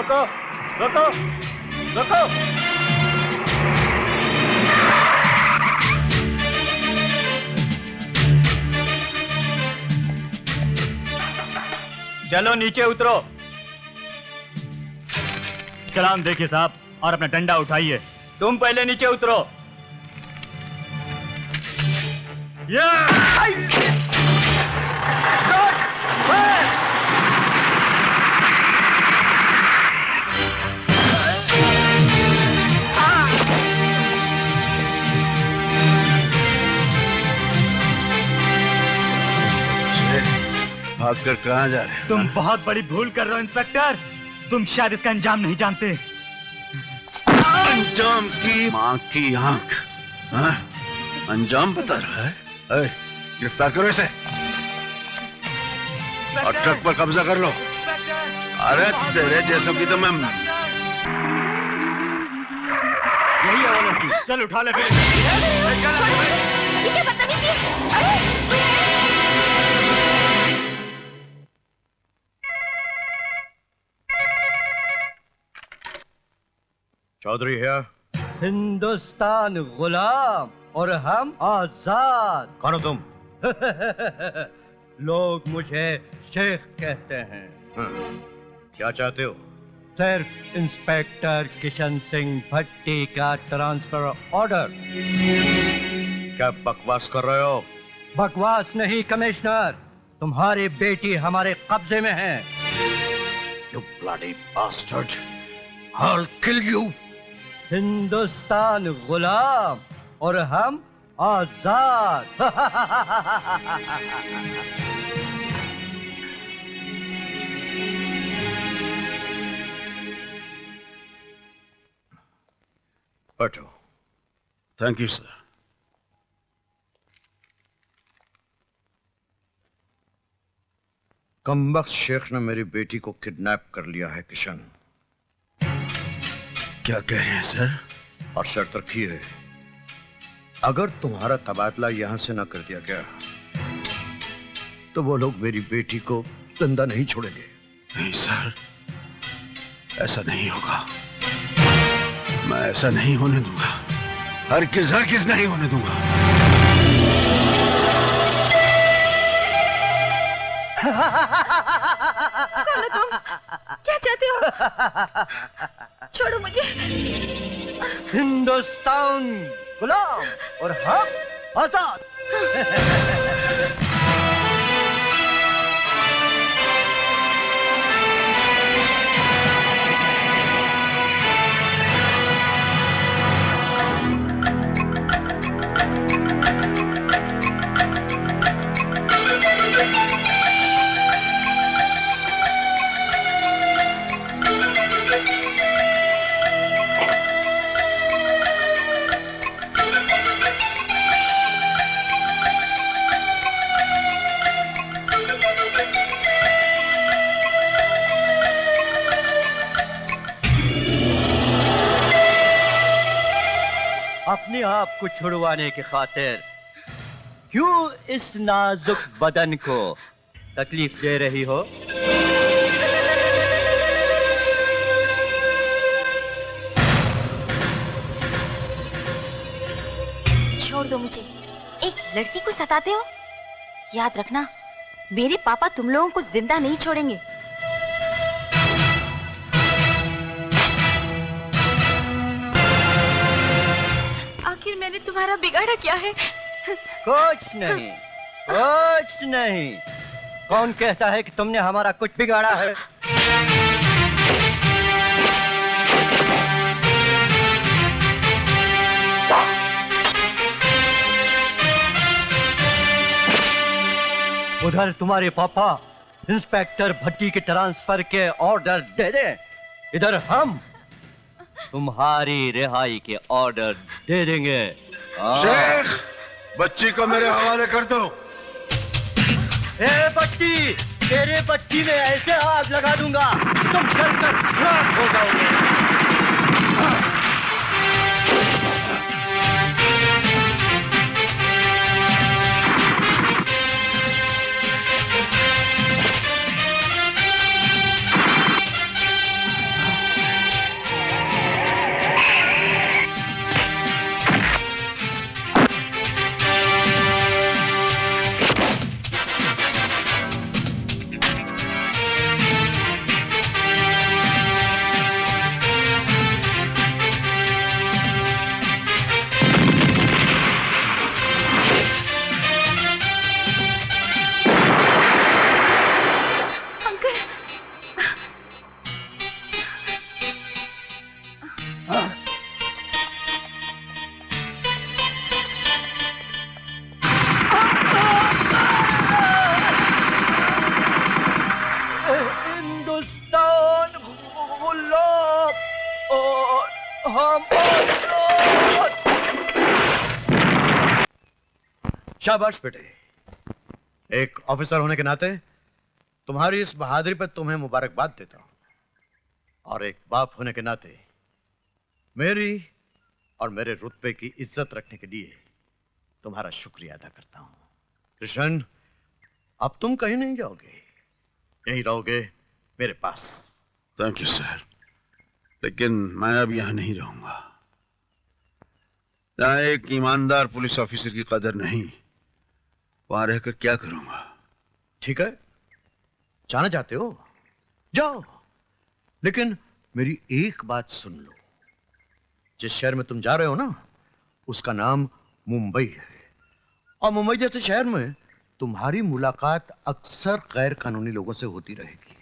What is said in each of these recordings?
रुको रुको रुको। चलो नीचे उतरो। चलान देखिए साहब और अपना डंडा उठाइए। तुम पहले नीचे उतरो। भागकर कहाँ जा रहे हैं? तुम बहुत बड़ी भूल कर रहे हो इंस्पेक्टर। तुम शायद इसका अंजाम नहीं जानते। अंजाम की माँ की आंख। हाँ? अंजाम बता रहा है? गिरफ्तार करो इसे और ट्रक पर कब्जा कर लो। अरे तेरे जैसों की तो मैं यही है वो लड़की। चल उठा ले फिर। चौधरी है। हिंदुस्तान गुलाम और हम आजाद। कौन हो तुम? लोग मुझे शेख कहते हैं। क्या चाहते हो? सिर्फ इंस्पेक्टर किशन सिंह भट्टी का ट्रांसफर ऑर्डर। क्या बकवास कर रहे हो? बकवास नहीं कमिश्नर, तुम्हारी बेटी हमारे कब्जे में है। You bloody bastard! I'll kill you! Hindustan गुलाम और हम आजाद। बैठो। Thank you sir. कमबख्त शेख ने मेरी बेटी को किडनैप कर लिया है किशन। क्या कह रहे हैं सर? और शर्त रखी है, अगर तुम्हारा तबादला यहां से ना कर दिया गया तो वो लोग मेरी बेटी को जिंदा नहीं छोड़ेंगे। नहीं सर, ऐसा नहीं होगा। मैं ऐसा नहीं होने दूंगा। हरगिज नहीं होने दूंगा। कौन हो तुम? क्या चाहते हो? छोड़ो मुझे। हिंदुस्तान गुलाम और हम आजाद। अपने आप को छुड़वाने की खातिर क्यों इस नाजुक बदन को तकलीफ दे रही हो? छोड़ दो मुझे। एक लड़की को सताते हो? याद रखना, मेरे पापा तुम लोगों को जिंदा नहीं छोड़ेंगे। आखिर मैंने तुम्हारा बिगाड़ा क्या है? कुछ नहीं, कुछ नहीं। कौन कहता है कि तुमने हमारा कुछ बिगाड़ा है? उधर तुम्हारे पापा इंस्पेक्टर भट्टी के ट्रांसफर के ऑर्डर दे दे, इधर हम तुम्हारी रिहाई के ऑर्डर दे देंगे। शेख, बच्ची को मेरे हवाले कर दो। ए भट्टी, तेरे बच्ची में ऐसे आग लगा दूंगा तुम जलकर राख हो जाओगे। शाबाश बेटे। एक ऑफिसर होने के नाते तुम्हारी इस बहादुरी पर तुम्हें मुबारकबाद देता हूं, और एक बाप होने के नाते मेरी और मेरे रुतबे की इज्जत रखने के लिए तुम्हारा शुक्रिया अदा करता हूं। कृष्ण, अब तुम कहीं नहीं जाओगे, यहीं रहोगे मेरे पास। थैंक यू सर, लेकिन मैं अब यहां नहीं रहूंगा। यहाँ एक ईमानदार पुलिस ऑफिसर की कदर नहीं, वहां रहकर क्या करूंगा? ठीक है, जाना चाहते हो जाओ, लेकिन मेरी एक बात सुन लो। जिस शहर में तुम जा रहे हो ना, उसका नाम मुंबई है, और मुंबई जैसे शहर में तुम्हारी मुलाकात अक्सर गैर कानूनी लोगों से होती रहेगी।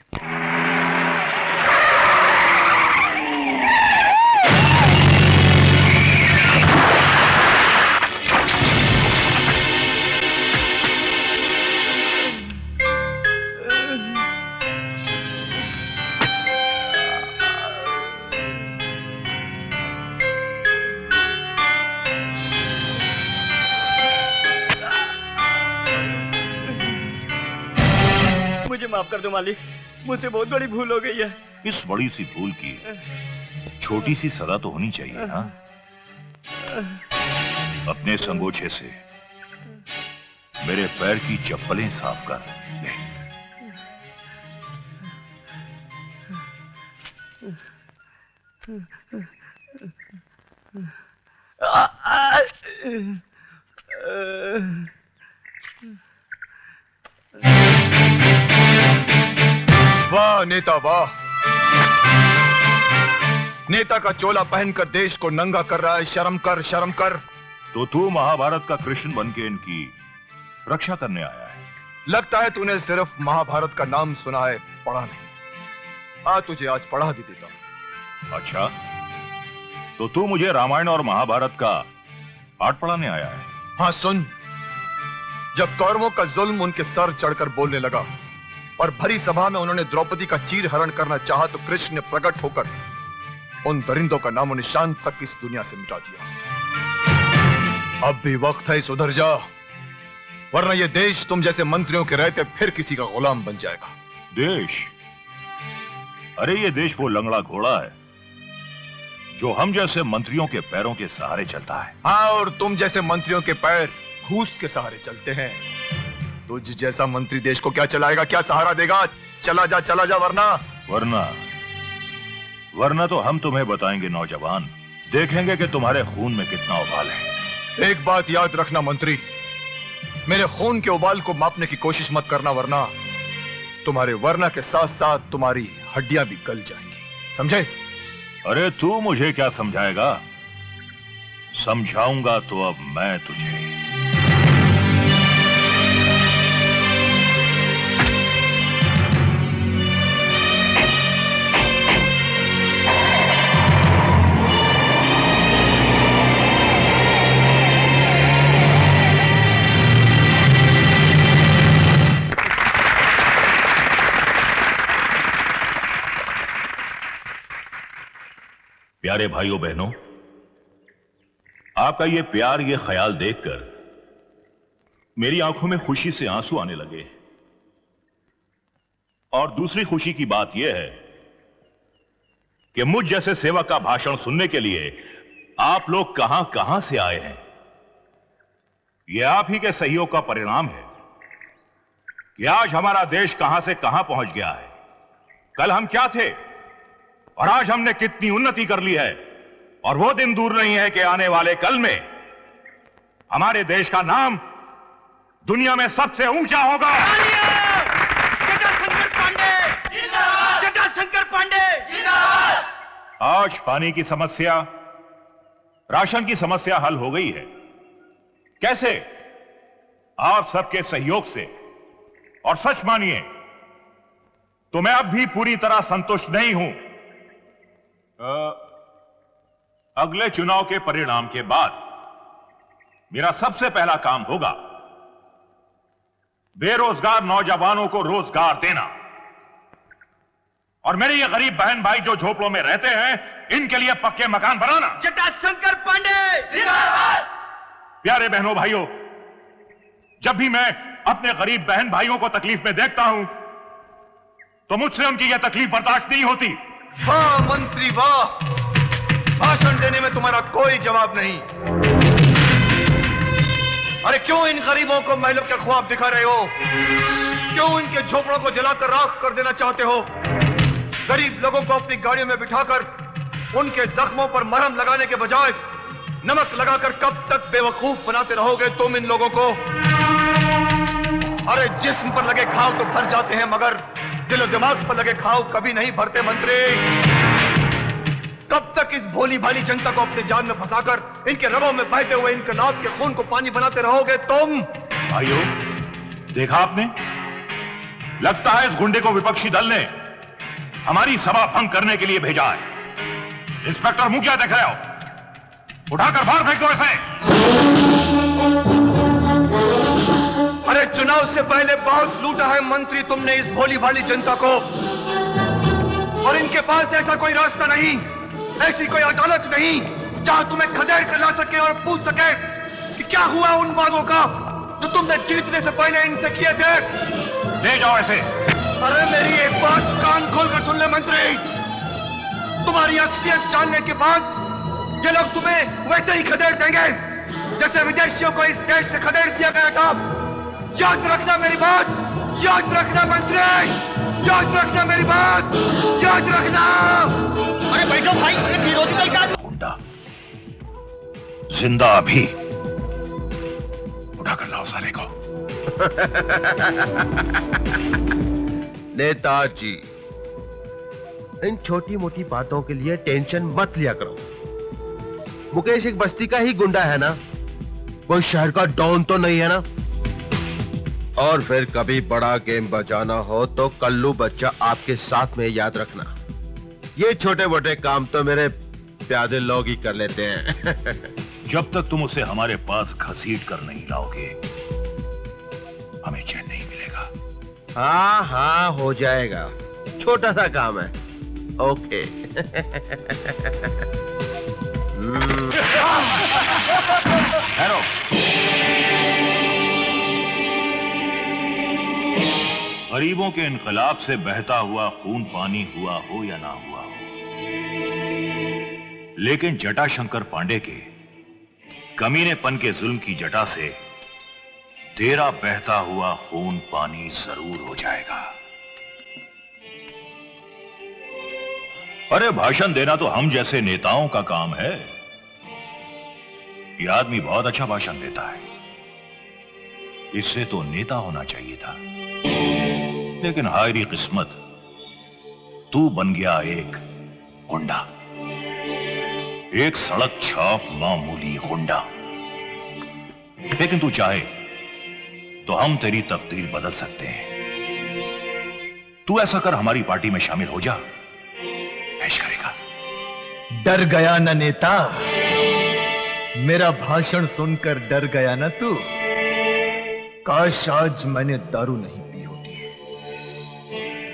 मुझे माफ कर दो मालिक, मुझसे बहुत बड़ी भूल हो गई है। इस बड़ी सी भूल की छोटी सी सजा तो होनी चाहिए ना। अपने संगोछे से मेरे पैर की चप्पलें साफ कर ले। वाह नेता वाह, नेता का चोला पहनकर देश को नंगा कर रहा है। शर्म कर, शर्म कर। तो तू महाभारत का कृष्ण बन के इनकी रक्षा करने आया है। लगता है तूने सिर्फ महाभारत का नाम सुना है, पढ़ा नहीं। तुझे आज पढ़ा भी देता हूं। अच्छा, तो तू मुझे रामायण और महाभारत का पाठ पढ़ाने आया है? हाँ सुन, जब कौरवों का जुल्म उनके सर चढ़कर बोलने लगा और भरी सभा में उन्होंने द्रौपदी का चीर हरण करना चाहा, तो कृष्ण ने प्रकट होकर उन दरिंदों का नामो निशान तक इस दुनिया से मिटा दिया। अब भी वक्त है, सुधर जा, वरना यह देश तुम जैसे मंत्रियों के रहते फिर किसी का गुलाम बन जाएगा। देश? अरे ये देश वो लंगड़ा घोड़ा है जो हम जैसे मंत्रियों के पैरों के सहारे चलता है। हाँ, और तुम जैसे मंत्रियों के पैर घूस के सहारे चलते हैं। तुझ जैसा मंत्री देश को क्या चलाएगा, क्या सहारा देगा? चला जा, वरना तो हम तुम्हें बताएंगे नौजवान, देखेंगे कि तुम्हारे खून में कितना उबाल है। एक बात याद रखना मंत्री, मेरे खून के उबाल को मापने की कोशिश मत करना, वरना तुम्हारे वरना के साथ साथ तुम्हारी हड्डियां भी गल जाएंगी, समझे? अरे तू मुझे क्या समझाएगा? समझाऊंगा तो अब मैं तुझे। प्यारे भाइयों बहनों, आपका ये प्यार, ये ख्याल देखकर मेरी आंखों में खुशी से आंसू आने लगे। और दूसरी खुशी की बात यह है कि मुझ जैसे सेवक का भाषण सुनने के लिए आप लोग कहां कहां से आए हैं। यह आप ही के सहयोग का परिणाम है कि आज हमारा देश कहां से कहां पहुंच गया है। कल हम क्या थे और आज हमने कितनी उन्नति कर ली है, और वो दिन दूर नहीं है कि आने वाले कल में हमारे देश का नाम दुनिया में सबसे ऊंचा होगा। जटाशंकर पांडे जिंदाबाद! जटाशंकर पांडे जिंदाबाद! आज पानी की समस्या, राशन की समस्या हल हो गई है। कैसे? आप सबके सहयोग से। और सच मानिए तो मैं अब भी पूरी तरह संतुष्ट नहीं हूं। अगले चुनाव के परिणाम के बाद मेरा सबसे पहला काम होगा बेरोजगार नौजवानों को रोजगार देना, और मेरे ये गरीब बहन भाई जो झोपड़ों में रहते हैं, इनके लिए पक्के मकान बनाना। जटाशंकर पांडे जिंदाबाद! प्यारे बहनों भाइयों, जब भी मैं अपने गरीब बहन भाइयों को तकलीफ में देखता हूं तो मुझसे उनकी यह तकलीफ बर्दाश्त नहीं होती। वाह मंत्री वाह, भाषण देने में तुम्हारा कोई जवाब नहीं। अरे क्यों इन गरीबों को महलों के ख्वाब दिखा रहे हो? क्यों इनके झोपड़ों को जलाकर राख कर देना चाहते हो? गरीब लोगों को अपनी गाड़ियों में बिठाकर उनके जख्मों पर मरहम लगाने के बजाय नमक लगाकर कब तक बेवकूफ बनाते रहोगे तुम इन लोगों को? अरे जिस्म पर लगे घाव तो भर जाते हैं मगर दिल और दिमाग पर लगे घाव कभी नहीं भरते मंत्री। कब तक इस भोली भाली जनता को अपने जान में फंसाकर इनके रगों में बहते हुए इनके नाक के खून को पानी बनाते रहोगे तुम? भाइयों, देखा आपने, लगता है इस गुंडे को विपक्षी दल ने हमारी सभा भंग करने के लिए भेजा है। इंस्पेक्टर मुंह क्या देख रहे हो? उठाकर बाहर फेंक दो इसे। अरे चुनाव से पहले बहुत लूटा है मंत्री तुमने इस भोली भाली जनता को, और इनके पास ऐसा कोई रास्ता नहीं, ऐसी कोई अदालत नहीं जहां तुम्हें खदेड़ कर ला सके और पूछ सके कि क्या हुआ उन वादों का जो तुमने जीतने से पहले इनसे किए थे। ले जाओ ऐसे। अरे मेरी एक बात कान खोलकर सुन ले मंत्री, तुम्हारी असलियत जानने के बाद ये लोग तुम्हें वैसे ही खदेड़ देंगे जैसे विदेशियों को इस देश से खदेड़ दिया गया था। याद रखना मेरी बात, याद रखना मंत्री, याद रखना मेरी बात, याद रखना। अरे बैठो भाई, विरोधी दल का गुंडा जिंदा अभी उठाकर लाओ साले को। नेताजी, इन छोटी मोटी बातों के लिए टेंशन मत लिया करो। मुकेश एक बस्ती का ही गुंडा है ना, कोई शहर का डॉन तो नहीं है ना। और फिर कभी बड़ा गेम बजाना हो तो कल्लू बच्चा आपके साथ में, याद रखना। ये छोटे मोटे काम तो मेरे प्यादे लोग ही कर लेते हैं। जब तक तुम उसे हमारे पास घसीट कर नहीं लाओगे हमें चैन नहीं मिलेगा। हाँ हाँ हो जाएगा, छोटा सा काम है। ओके। हेलो, गरीबों के इनकलाब से बहता हुआ खून पानी हुआ हो या ना हुआ हो, लेकिन जटाशंकर पांडे के कमीनेपन के जुल्म की जटा से तेरा बहता हुआ खून पानी जरूर हो जाएगा। अरे भाषण देना तो हम जैसे नेताओं का काम है। यह आदमी बहुत अच्छा भाषण देता है, इससे तो नेता होना चाहिए था। लेकिन हायरी किस्मत, तू बन गया एक गुंडा, एक सड़क छाप मामूली गुंडा। लेकिन तू चाहे तो हम तेरी तकदीर बदल सकते हैं। तू ऐसा कर, हमारी पार्टी में शामिल हो जा, पेश करेगा। डर गया ना नेता, मेरा भाषण सुनकर डर गया ना तू? काश आज मैंने दारू नहीं पी होती,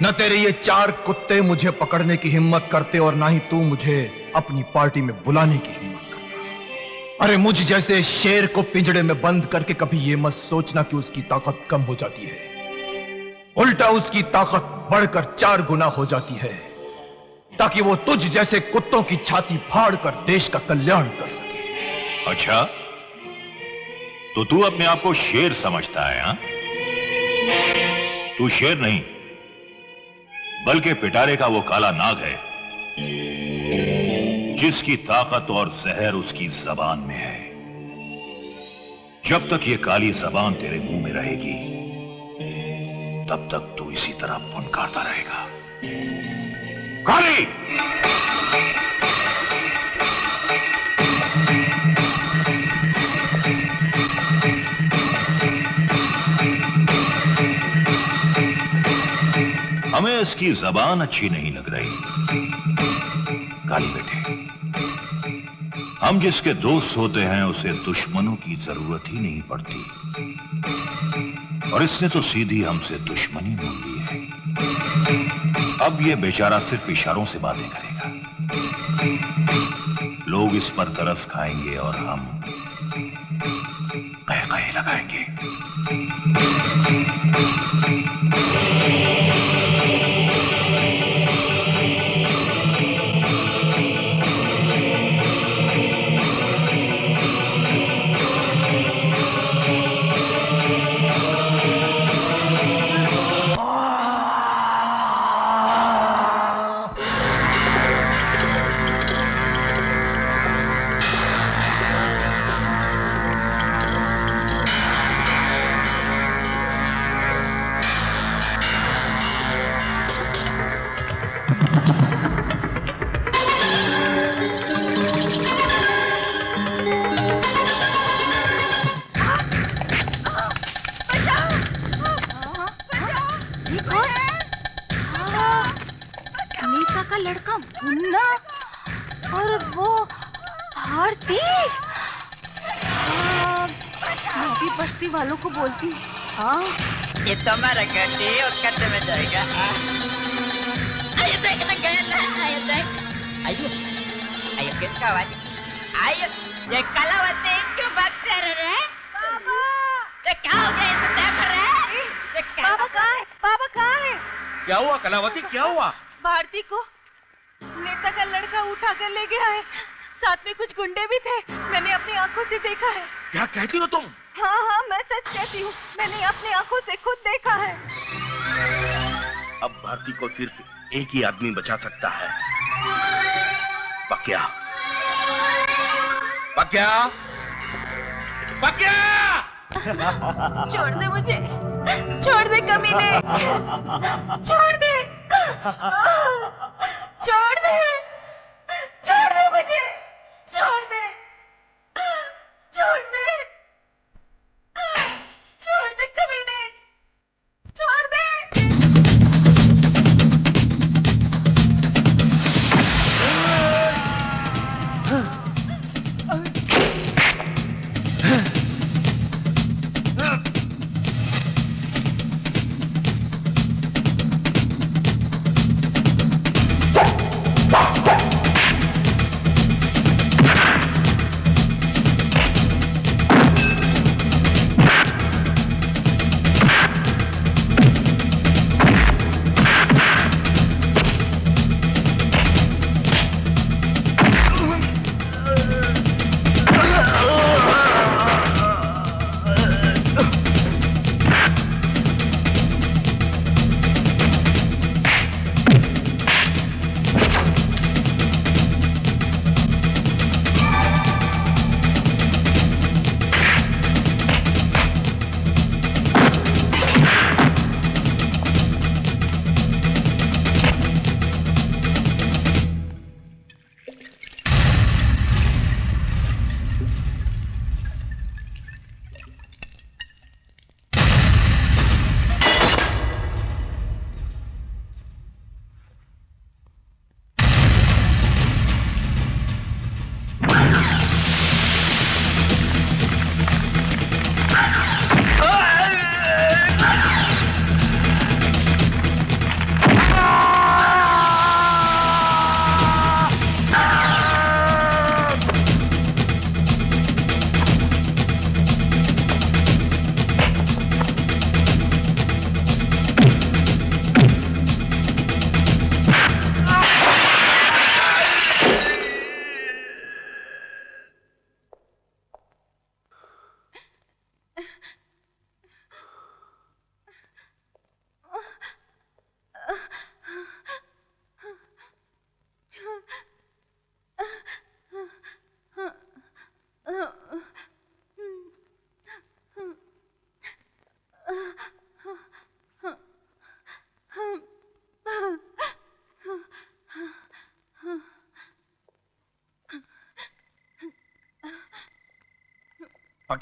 न तेरे ये चार कुत्ते मुझे पकड़ने की हिम्मत करते और ना ही तू मुझे अपनी पार्टी में बुलाने की हिम्मत करता। अरे मुझ जैसे शेर को पिंजड़े में बंद करके कभी ये मत सोचना कि उसकी ताकत कम हो जाती है, उल्टा उसकी ताकत बढ़कर 4 गुना हो जाती है, ताकि वो तुझ जैसे कुत्तों की छाती फाड़कर देश का कल्याण कर सके। अच्छा, तो तू अपने आप को शेर समझता है? हा? तू शेर नहीं बल्कि पिटारे का वो काला नाग है जिसकी ताकत और जहर उसकी जबान में है। जब तक ये काली जबान तेरे मुंह में रहेगी तब तक तू इसी तरह फुनकारता रहेगा। काली! हमें इसकी जबान अच्छी नहीं लग रही। काली बेटे, हम जिसके दोस्त होते हैं उसे दुश्मनों की जरूरत ही नहीं पड़ती, और इसने तो सीधी हमसे दुश्मनी मोल ली है। अब ये बेचारा सिर्फ इशारों से बातें करेगा। लोग इस पर तरस खाएंगे और हम कह टाका ही लगाएंगे। वालों को बोलती हूँ। हाँ ये तो हमारा गड्ढे और गड्ढे में जाएगा। आइए देख ना गया ना, आइए देख, आइए आइए किसका आवाज? आइए ये कलावती क्यों भागते रह रहे हैं? बाबा ये क्या हो गया? इसे देख रहे हैं? बाबा कहाँ है? बाबा कहाँ है? क्या हुआ कलावती, क्या हुआ? भारती को नेता का लड़का उठा कर ले गया है, साथ में कुछ गुंडे भी थे, मैंने अपनी आंखों से देखा है। क्या कहती हो तुम? हाँ हाँ मैं सच कहती हूँ, मैंने अपनी आंखों से खुद देखा है। अब भारती को सिर्फ एक ही आदमी बचा सकता है, पक्या। पक्या, पक्या! छोड़ दे मुझे, छोड़ दे कमीने, छोड़ दे, छोड़ दे, छोड़ दे मुझे, छोड़ दे, छोड़ दे, छोड़ दे कमीने, छोड़ दे।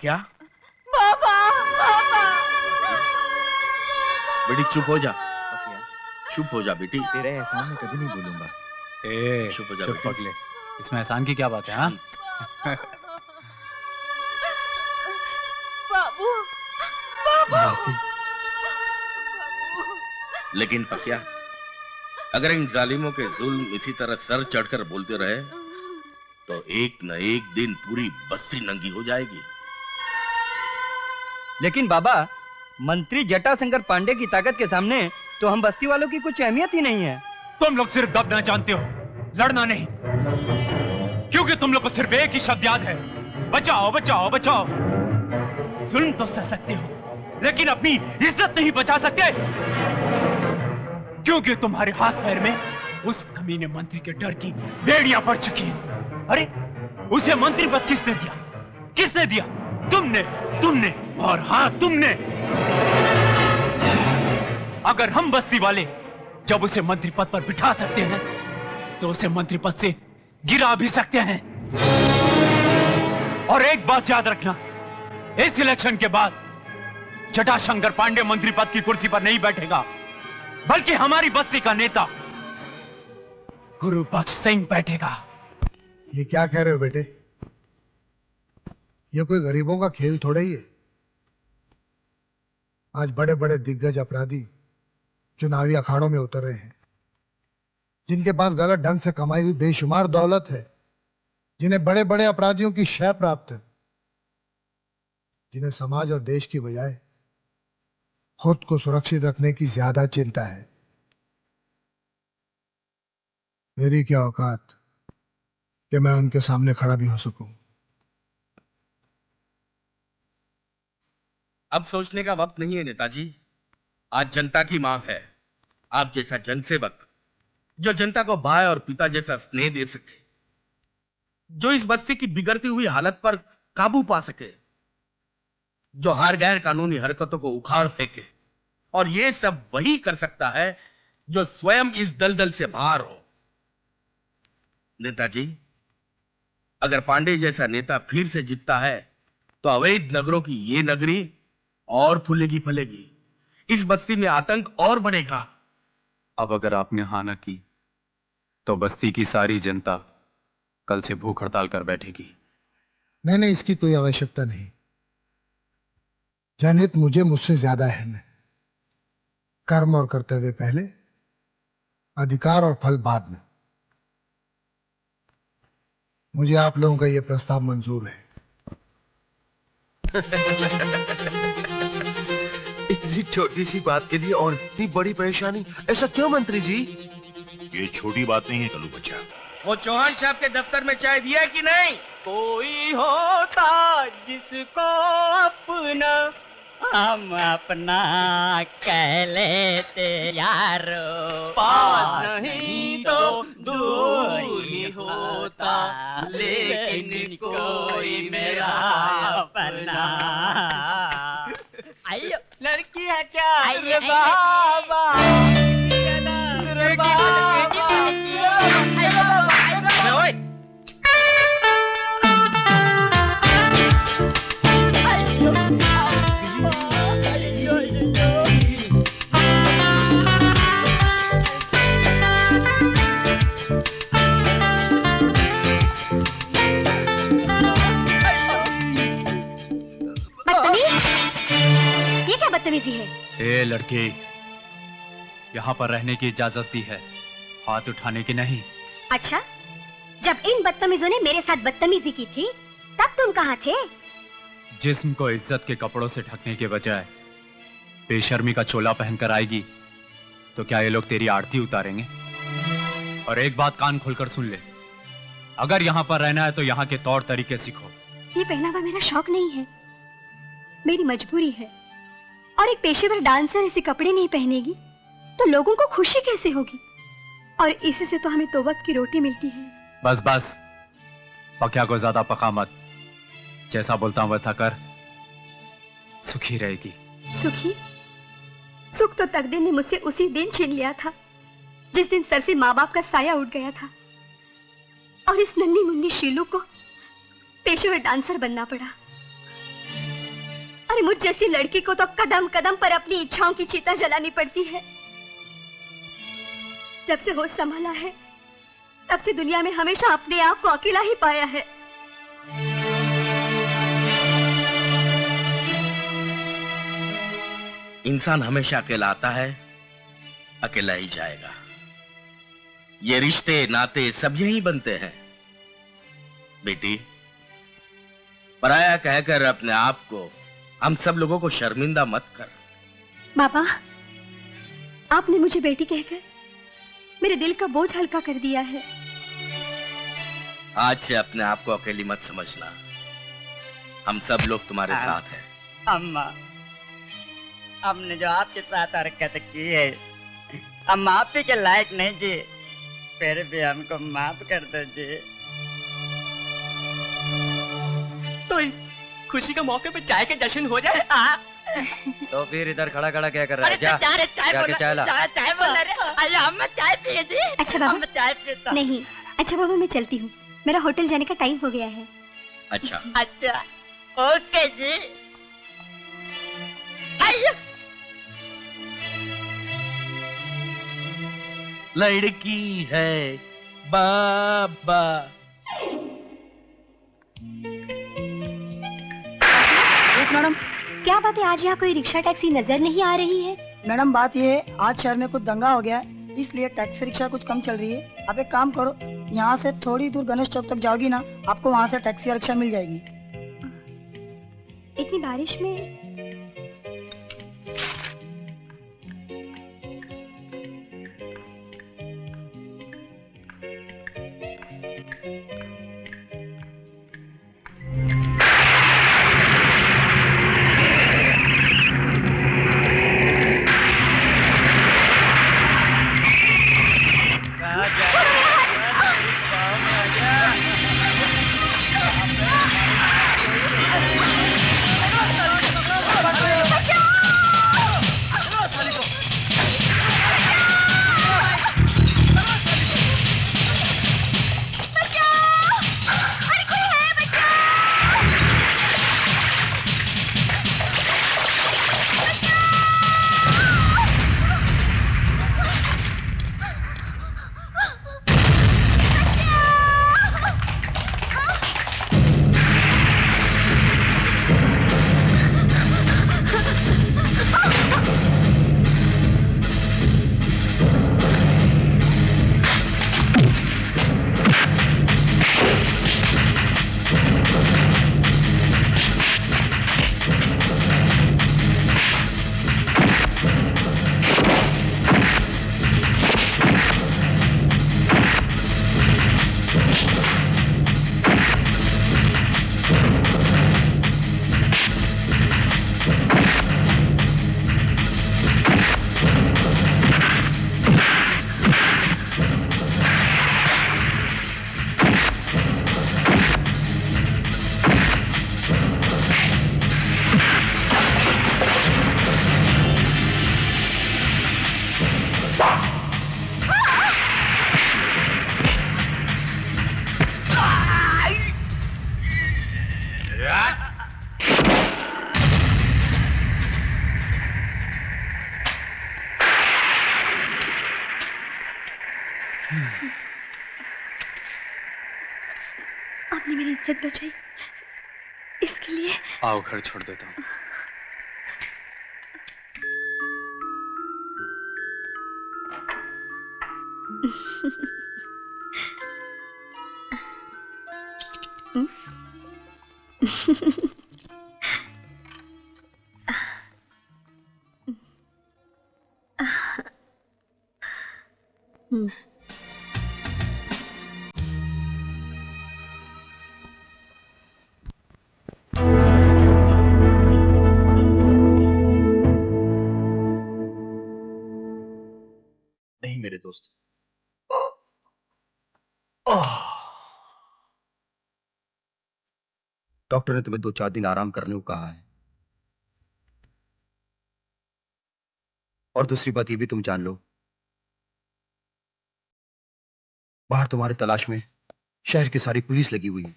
क्या? बाबा, बाबा। बेटी चुप हो जा, चुप हो जा बेटी। तेरे एहसान में कभी नहीं भूलूंगा। चुप हो जा चुप पगले, इसमें एहसान की क्या बात है? हाँ बाबू, बाबू। लेकिन पक्या, अगर इन जालिमों के जुल्म इसी तरह सर चढ़कर बोलते रहे तो एक न एक दिन पूरी बस्ती नंगी हो जाएगी। लेकिन बाबा, मंत्री जटाशंकर पांडे की ताकत के सामने तो हम बस्ती वालों की कुछ अहमियत ही नहीं है। तुम लोग सिर्फ दबना जानते हो, लड़ना नहीं। क्योंकि तुम लोग को सिर्फ एक ही शब्द याद है, बचाओ बचाओ बचाओ। जुल्म तो सह सकते हो, लेकिन अपनी इज्जत नहीं बचा सकते, क्योंकि तुम्हारे हाथ पैर में उस कमीने मंत्री के डर की बेड़ियां पड़ चुकी हैं। अरे उसे मंत्री पद किसने दिया? किसने दिया? तुमने, तुमने और हाँ तुमने। अगर हम बस्ती वाले जब उसे मंत्री पद पर बिठा सकते हैं, तो उसे मंत्री पद से गिरा भी सकते हैं। और एक बात याद रखना, इस इलेक्शन के बाद जटाशंकर पांडे मंत्री पद की कुर्सी पर नहीं बैठेगा, बल्कि हमारी बस्ती का नेता गुरु बख्श सिंह बैठेगा। ये क्या कह रहे हो बेटे? ये कोई गरीबों का खेल थोड़ा ही है। आज बड़े बड़े दिग्गज अपराधी चुनावी अखाड़ों में उतर रहे हैं, जिनके पास गलत ढंग से कमाई हुई बेशुमार दौलत है, जिन्हें बड़े बड़े अपराधियों की शय प्राप्त है, जिन्हें समाज और देश की बजाय खुद को सुरक्षित रखने की ज्यादा चिंता है। मेरी क्या औकात कि मैं उनके सामने खड़ा भी हो सकूं। अब सोचने का वक्त नहीं है नेताजी। आज जनता की मांग है, आप जैसा जनसेवक जो जनता को भाई और पिता जैसा स्नेह दे सके, जो इस बस्ती की बिगड़ती हुई हालत पर काबू पा सके, जो हर गैर कानूनी हरकतों को उखाड़ फेंके। और ये सब वही कर सकता है जो स्वयं इस दलदल से बाहर हो। नेताजी, अगर पांडे जैसा नेता फिर से जीतता है, तो अवैध नगरों की ये नगरी और फूलेगी फलेगी, इस बस्ती में आतंक और बढ़ेगा। अब अगर आपने हाँ न की, तो बस्ती की सारी जनता कल से भूख हड़ताल कर बैठेगी। नहीं, इसकी कोई आवश्यकता नहीं। जनहित मुझसे ज्यादा अहम है। कर्म और कर्तव्य पहले, अधिकार और फल बाद में। मुझे आप लोगों का यह प्रस्ताव मंजूर है। इतनी छोटी सी बात के लिए और इतनी बड़ी परेशानी, ऐसा क्यों मंत्री जी? ये छोटी बात नहीं है कल्लू बच्चा। वो चौहान साहब के दफ्तर में चाय दिया कि नहीं? कोई होता जिसको अपना हम अपना कह लेते यारो, पास नहीं तो दूर ही होता, लेकिन कोई मेरा अपना। आइयो, लड़की है क्या? अरे बाबा, अरे बाबा, ओए बदतमीजी है। ए लड़के, यहाँ पर रहने की इजाजत दी है, हाथ उठाने की नहीं। अच्छा, जब इन बदतमीजों ने मेरे साथ बदतमीजी की थी, तब तुम कहाँ थे? जिस्म को इज्जत के कपड़ों से ढकने के बजाय बेशर्मी का चोला पहनकर आएगी, तो क्या ये लोग तेरी आरती उतारेंगे? और एक बात कान खोलकर सुन ले, अगर यहाँ पर रहना है तो यहाँ के तौर तरीके सीखो। ये पहनावा मेरा शौक नहीं है, मेरी मजबूरी है। और एक पेशेवर डांसर ऐसे कपड़े नहीं पहनेगी तो लोगों को खुशी कैसे होगी? और इसी से तो हमें तो वक्त की रोटी मिलती है। बस बस, पक्या को ज्यादा पका मत। जैसा बोलता हूं वैसा कर, सुखी रहेगी। सुखी? सुख तो तकदीर ने मुझसे उसी दिन छीन लिया था, जिस दिन सर से माँ बाप का साया उठ गया था, और इस नन्ही मुन्नी शीलू को पेशेवर डांसर बनना पड़ा। अरे मुझ जैसी लड़की को तो कदम कदम पर अपनी इच्छाओं की चिता जलानी पड़ती है। जब से होश संभाला है, तब से दुनिया में हमेशा अपने आप को अकेला ही पाया है। इंसान हमेशा अकेला आता है, अकेला ही जाएगा। ये रिश्ते नाते सब यही बनते हैं। बेटी, पराया कहकर अपने आप को हम सब लोगों को शर्मिंदा मत कर। बाबा, आपने मुझे बेटी कहकर मेरे दिल का बोझ हल्का कर दिया है। आज से अपने आप को अकेली मत समझना, हम सब लोग तुम्हारे साथ हैं। अम्मा, हमने जो आपके साथ हरकत की है, हम माफी के लायक नहीं जी, फिर भी हमको माफ कर दो जी। तो इस खुशी के मौके पे चाय के जश्न हो जाए। तो फिर इधर खड़ा खड़ा क्या कर रहा है? जा चाय चाय ला। चाय बोल रहे। आइए हम चाय पिए जी। अच्छा बाबा, हम चाय पीता नहीं। अच्छा बाबा, मैं चलती हूँ, मेरा होटल जाने का टाइम हो गया है। अच्छा अच्छा, ओके जी। आइए। लड़की है बाबा। मैडम, क्या बात है, आज यहाँ कोई रिक्शा टैक्सी नजर नहीं आ रही है? मैडम बात ये है, आज शहर में कुछ दंगा हो गया है, इसलिए टैक्सी रिक्शा कुछ कम चल रही है। आप एक काम करो, यहाँ से थोड़ी दूर गणेश चौक तक जाओगी ना, आपको वहाँ से टैक्सी या रिक्शा मिल जाएगी। इतनी बारिश में? आपने मेरी इज्जत बचाई, इसके लिए। आओ घर छोड़ देता हूँ। नहीं मेरे दोस्त, डॉक्टर ने तुम्हें 2-4 दिन आराम करने को कहा है। और दूसरी बात ये भी तुम जान लो, बाहर तुम्हारे तलाश में शहर की सारी पुलिस लगी हुई है।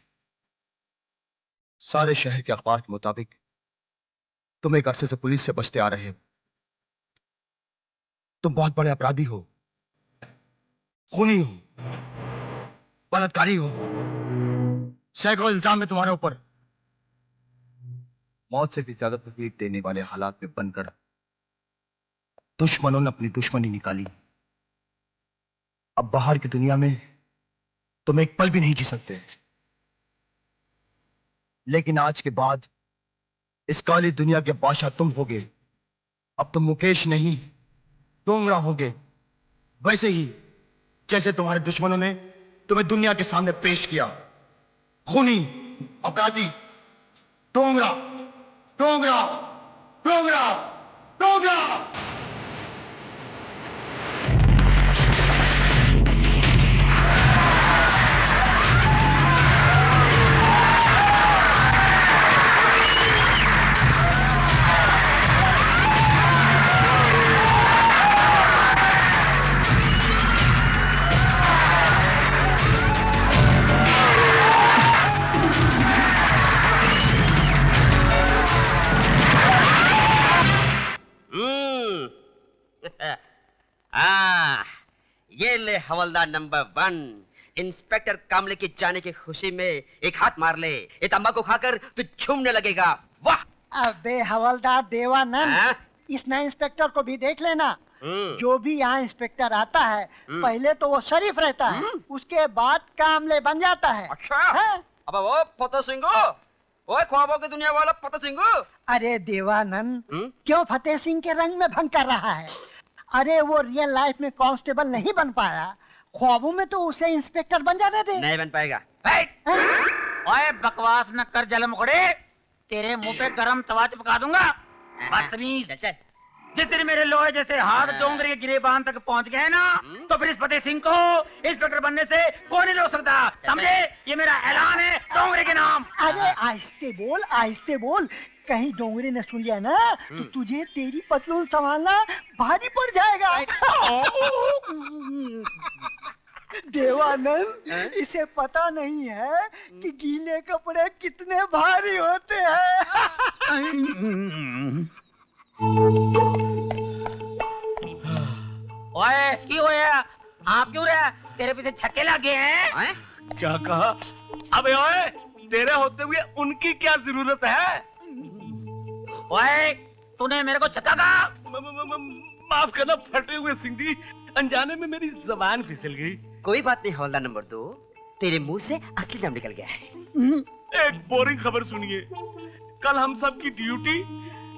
सारे शहर के अखबार के मुताबिक तुम एक अरसे से पुलिस से बचते आ रहे हो। तुम बहुत बड़े अपराधी हो, खूनी हो, बलात्कारी हो। सैकड़ों इल्जाम है तुम्हारे ऊपर। मौत से भी ज्यादा तकलीफ देने वाले हालात में बनकर दुश्मनों ने अपनी दुश्मनी निकाली। अब बाहर की दुनिया में तुम एक पल भी नहीं जी सकते। लेकिन आज के बाद इस काली दुनिया के बादशाह तुम होगे। अब तुम मुकेश नहीं, डोंगरा होगे। वैसे ही जैसे तुम्हारे दुश्मनों ने तुम्हें दुनिया के सामने पेश किया। खूनी, अपराधी, डोंगरा, डोंगरा, डोंगरा, डोंगरा। ये ले हवलदार नंबर 1। इंस्पेक्टर कामले के जाने की खुशी में एक हाथ मार ले, ये तंबाकू खाकर तू झूमने लगेगा। वाह! अबे हवलदार देवानंद, इस नए इंस्पेक्टर को भी देख लेना। जो भी यहाँ इंस्पेक्टर आता है पहले तो वो शरीफ रहता है, उसके बाद कामले बन जाता है। अच्छा? अब वो फतेह सिंह, वो ख्वाबों की दुनिया वाला फतेह सिंह। अरे देवानंद, क्यों फतेह सिंह के रंग में भंग कर रहा है? अरे वो रियल लाइफ में कांस्टेबल नहीं बन पाया, ख्वाबों में तो उसे इंस्पेक्टर बन जाने दे। नहीं बन पाएगा। ओए बकवास न कर जल मुखड़े, तेरे मुंह पे गरम तवा चिपका दूंगा। बदतमीज। जितने मेरे लोहे जैसे हाथ डोंगरे के गिरेबान तक पहुंच गए ना, तो फिर इस फतेह सिंह को इंस्पेक्टर बनने से कोई नहीं रोक सकता। समझे? ये मेरा ऐलान है डोंगरे के नाम। अरे आहिस्ते बोल, आहिस्ते बोल। कहीं डोंगरे ने सुन लिया ना तो तुझे तेरी पतलून संभालना भारी पड़ जाएगा। देवानंद, इसे पता नहीं है कि गीले कपड़े कितने भारी होते हैं। ओए की होया? आप क्यों रहा? तेरे पीछे छक्के लगे हैं? क्या कहा? अबे ओए, तेरे होते हुए उनकी क्या जरूरत है? ओए, तूने मेरे को छक्का कहा? माफ करना फटे हुए सिंह जी, अनजाने में मेरी जबान फिसल गई। कोई बात नहीं हवलदार नंबर 2, तेरे मुंह से असली नाम निकल गया है। एक बोरिंग खबर सुनिए। कल हम सब की ड्यूटी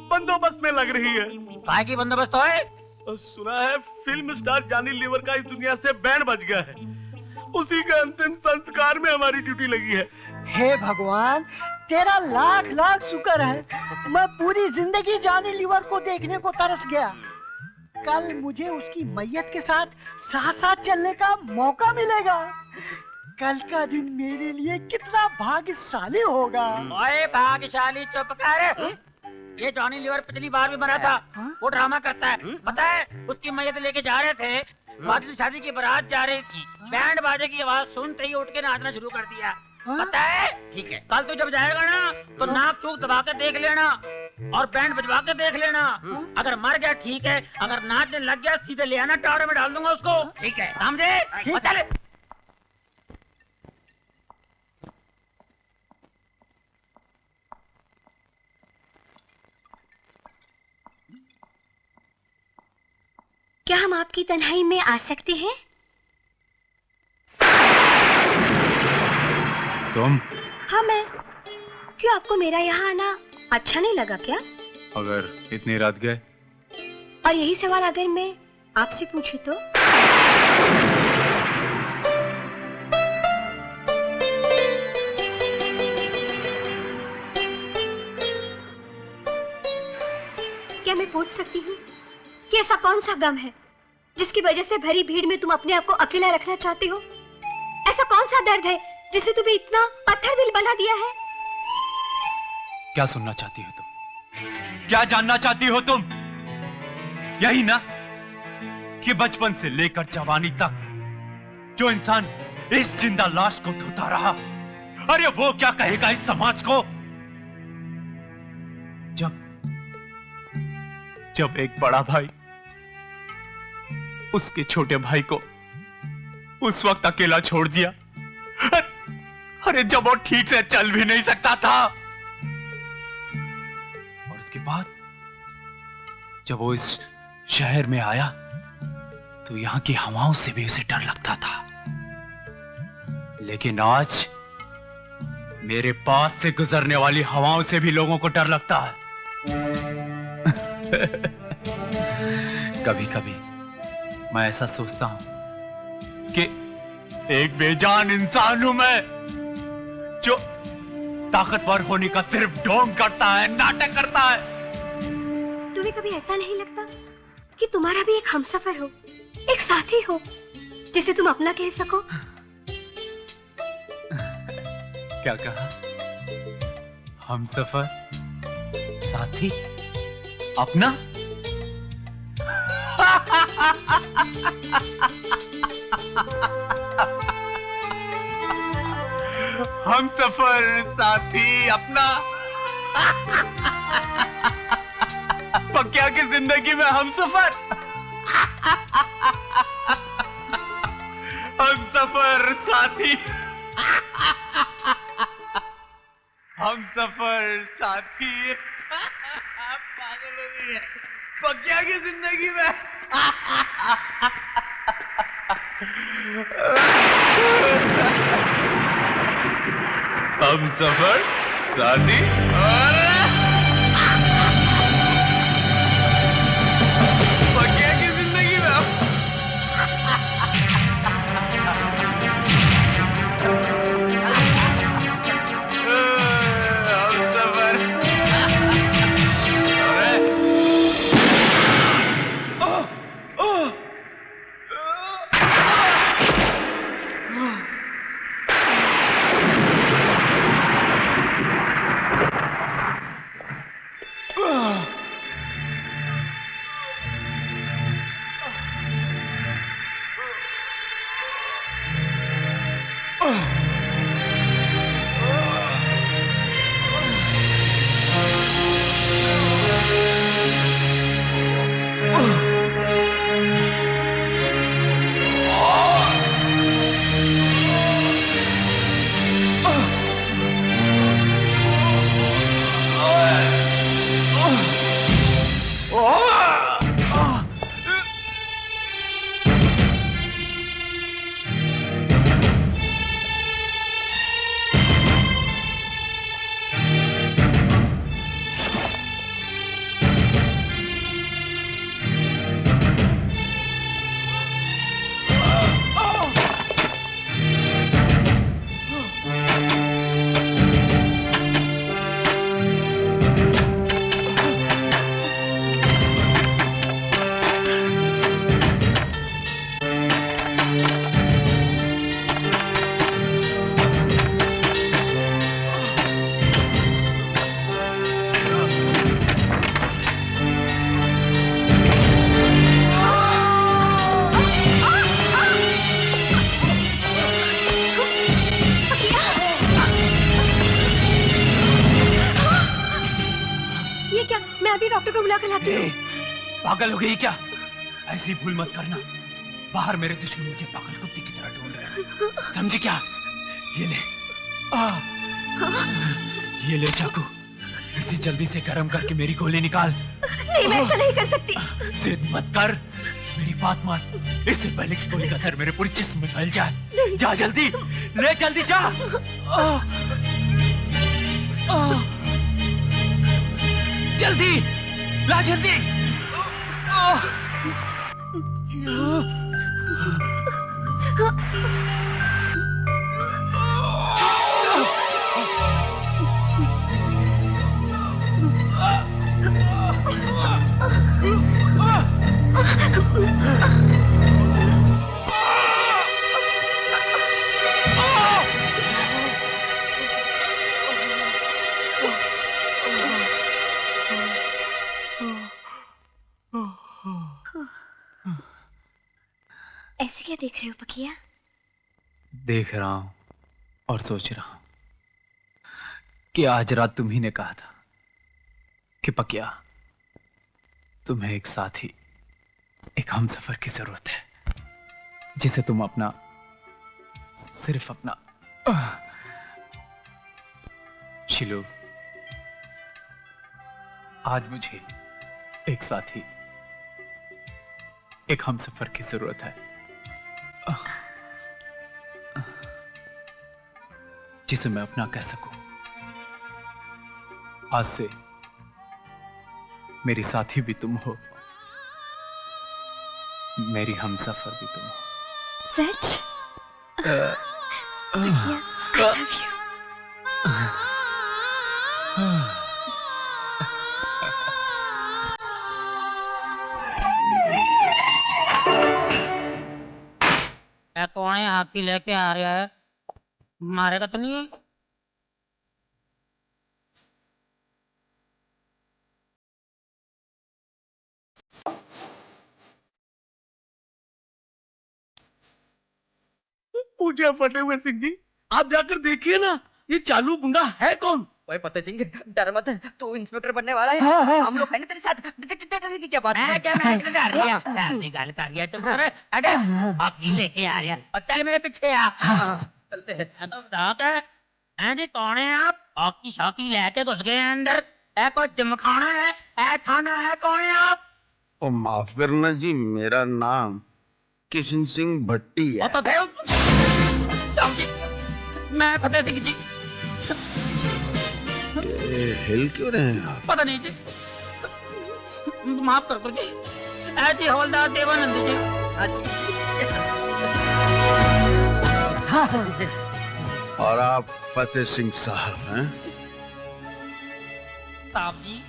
बंदोबस्त में लग रही है। काय की बंदोबस्त है? सुना है फिल्म स्टार जॉनी लीवर का इस दुनिया से बैंड बज गया है। उसी के अंतिम संस्कार में हमारी ड्यूटी लगी है। हे भगवान, तेरा लाख लाख शुक्र है। मैं पूरी जिंदगी जॉनी लीवर को देखने को तरस गया। कल मुझे उसकी मैयत के साथ साथ साथ चलने का मौका मिलेगा। कल का दिन मेरे लिए कितना भाग्यशाली होगा। ओए भाग्यशाली चुप कर। ये जॉनी लीवर पिछली बार भी मरा था। वो ड्रामा करता है, पता है? उसकी मैयत लेके जा रहे थे, बाकी से शादी की बारात जा रही थी। बैंड बाजे की आवाज सुनते ही उठ के नाचना शुरू कर दिया। पता है? ठीक है, कल तू जब जाएगा ना तो नाक चूक दबा के देख लेना और बैंड बजवा के देख लेना। अगर मर गया ठीक है, अगर नाचने लग गया सीधे ले आना, टावरे में डाल दूंगा उसको। ठीक है, समझे? चल। क्या हम आपकी तन्हाई में आ सकते हैं? तुम? हाँ मैं। क्यों, आपको मेरा यहाँ आना अच्छा नहीं लगा क्या? अगर इतनी रात गए? और यही सवाल अगर मैं आपसे पूछूं तो? क्या मैं पूछ सकती हूँ कि ऐसा कौन सा गम है जिसकी वजह से भरी भीड़ में तुम अपने आप को अकेला रखना चाहते हो? ऐसा कौन सा दर्द है जिसे तुम्हें इतना पत्थर दिल बना दिया है? क्या सुनना चाहती हो तुम? क्या जानना चाहती हो तुम? यही ना कि बचपन से लेकर जवानी तक जो इंसान इस जिंदा लाश को धोता रहा, अरे वो क्या कहेगा इस समाज को जब एक बड़ा भाई उसके छोटे भाई को उस वक्त अकेला छोड़ दिया। अरे जब वो ठीक से चल भी नहीं सकता था, और उसके बाद जब वो इस शहर में आया तो यहां की हवाओं से भी उसे डर लगता था। लेकिन आज मेरे पास से गुजरने वाली हवाओं से भी लोगों को डर लगता है। कभी कभी मैं ऐसा सोचता हूं कि एक बेजान इंसान हूं मैं, जो ताकतवर होने का सिर्फ ढोंग करता है, नाटक करता है। तुम्हें कभी ऐसा नहीं लगता कि तुम्हारा भी एक हमसफर हो, एक साथी हो, जिसे तुम अपना कह सको? क्या कहा? हमसफर, साथी, अपना? हमसफर, साथी, अपना। पक्या की जिंदगी में हमसफर, हमसफर, साथी, हमसफर, साथी। पागल हो गई है पक्या की जिंदगी में। हमसफर, साथी और पक्या की जिंदगी में। हमसफर। पागल हो गई क्या? ऐसी भूल मत करना। बाहर मेरे दुश्मन मुझे पागल कुत्ते की तरह ढूंढ रहे हैं, समझी क्या? ये ले, ये ले चाकू, इसे जल्दी से गर्म करके मेरी गोली निकाल। नहीं, मैं ऐसा नहीं कर सकती। जिद मत कर, मेरी बात मान। इससे पहले कि गोली का असर मेरे पूरे जिस्म में फैल जाए, जा जल्दी, ले जल्दी जा। जल्दी ला, जल्दी। ऐसे क्या देख रहे हो पकिया? देख रहा हूं और सोच रहा हूं कि आज रात तुम्ही ने कहा था कि पकिया, तुम्हें एक साथी, एक हमसफर की जरूरत है, जिसे तुम अपना, सिर्फ अपना। शिलू, आज मुझे एक साथी, एक हमसफर की जरूरत है, जिसे मैं अपना कह सकूं। आज से मेरी साथी भी तुम हो, मेरी हमसफर भी तुम हो। सच? बकिया, I love you. कौन है आपकी लेके आ रहा है? मारेगा तो नहीं? पूछे फटे हुए सिंह जी, आप जाकर देखिए ना, ये चालू गुंडा है कौन? ओए फतेह सिंह, डर मत, तू इंस्पेक्टर बनने वाला है। हाँ, हाँ। हम लोग हैं ना तेरे साथ। डर की क्या बात है? मैं डर रहा हूँ। गाल कर दिया तुम। अरे हॉकी लेके आ रहा और चल मेरे पीछे आ। चलते हैं। तो बात है, अरे कौन है आप? हॉकी शॉकी लेके घुस गए अंदर। है कोई जिमखाना है थाना है, कौन है आप? ओ माफ करना जी, मेरा नाम किशन सिंह भट्टी है। तो मैं फतेह सिंह जी। हिल क्यों रहे हैं आप? पता नहीं जी, माफ कर दो जी। जी हवलदार देवानंद जी। और आप फतेह सिंह साहब हैं? साहब जी,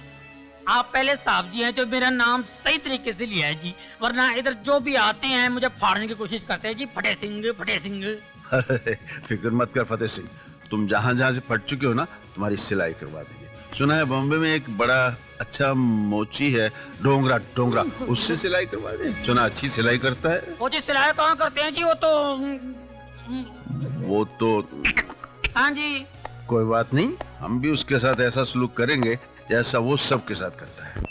आप पहले साहब जी हैं जो मेरा नाम सही तरीके से लिया है जी, वरना इधर जो भी आते हैं मुझे फाड़ने की कोशिश करते हैं जी। फतेह सिंह फतेह सिंह। अरे फिक्र मत कर फतेह सिंह, तुम जहाँ जहाँ से फट चुके हो ना, तुम्हारी सिलाई करवा देंगे। सुना है बॉम्बे में एक बड़ा अच्छा मोची है, डोंगरा डोंगरा, उससे सिलाई करवा दे। सुना अच्छी सिलाई करता है वो जी। सिलाई कहाँ करते हैं जी? वो तो हाँ जी। कोई बात नहीं, हम भी उसके साथ ऐसा सलूक करेंगे जैसा वो सबके साथ करता है।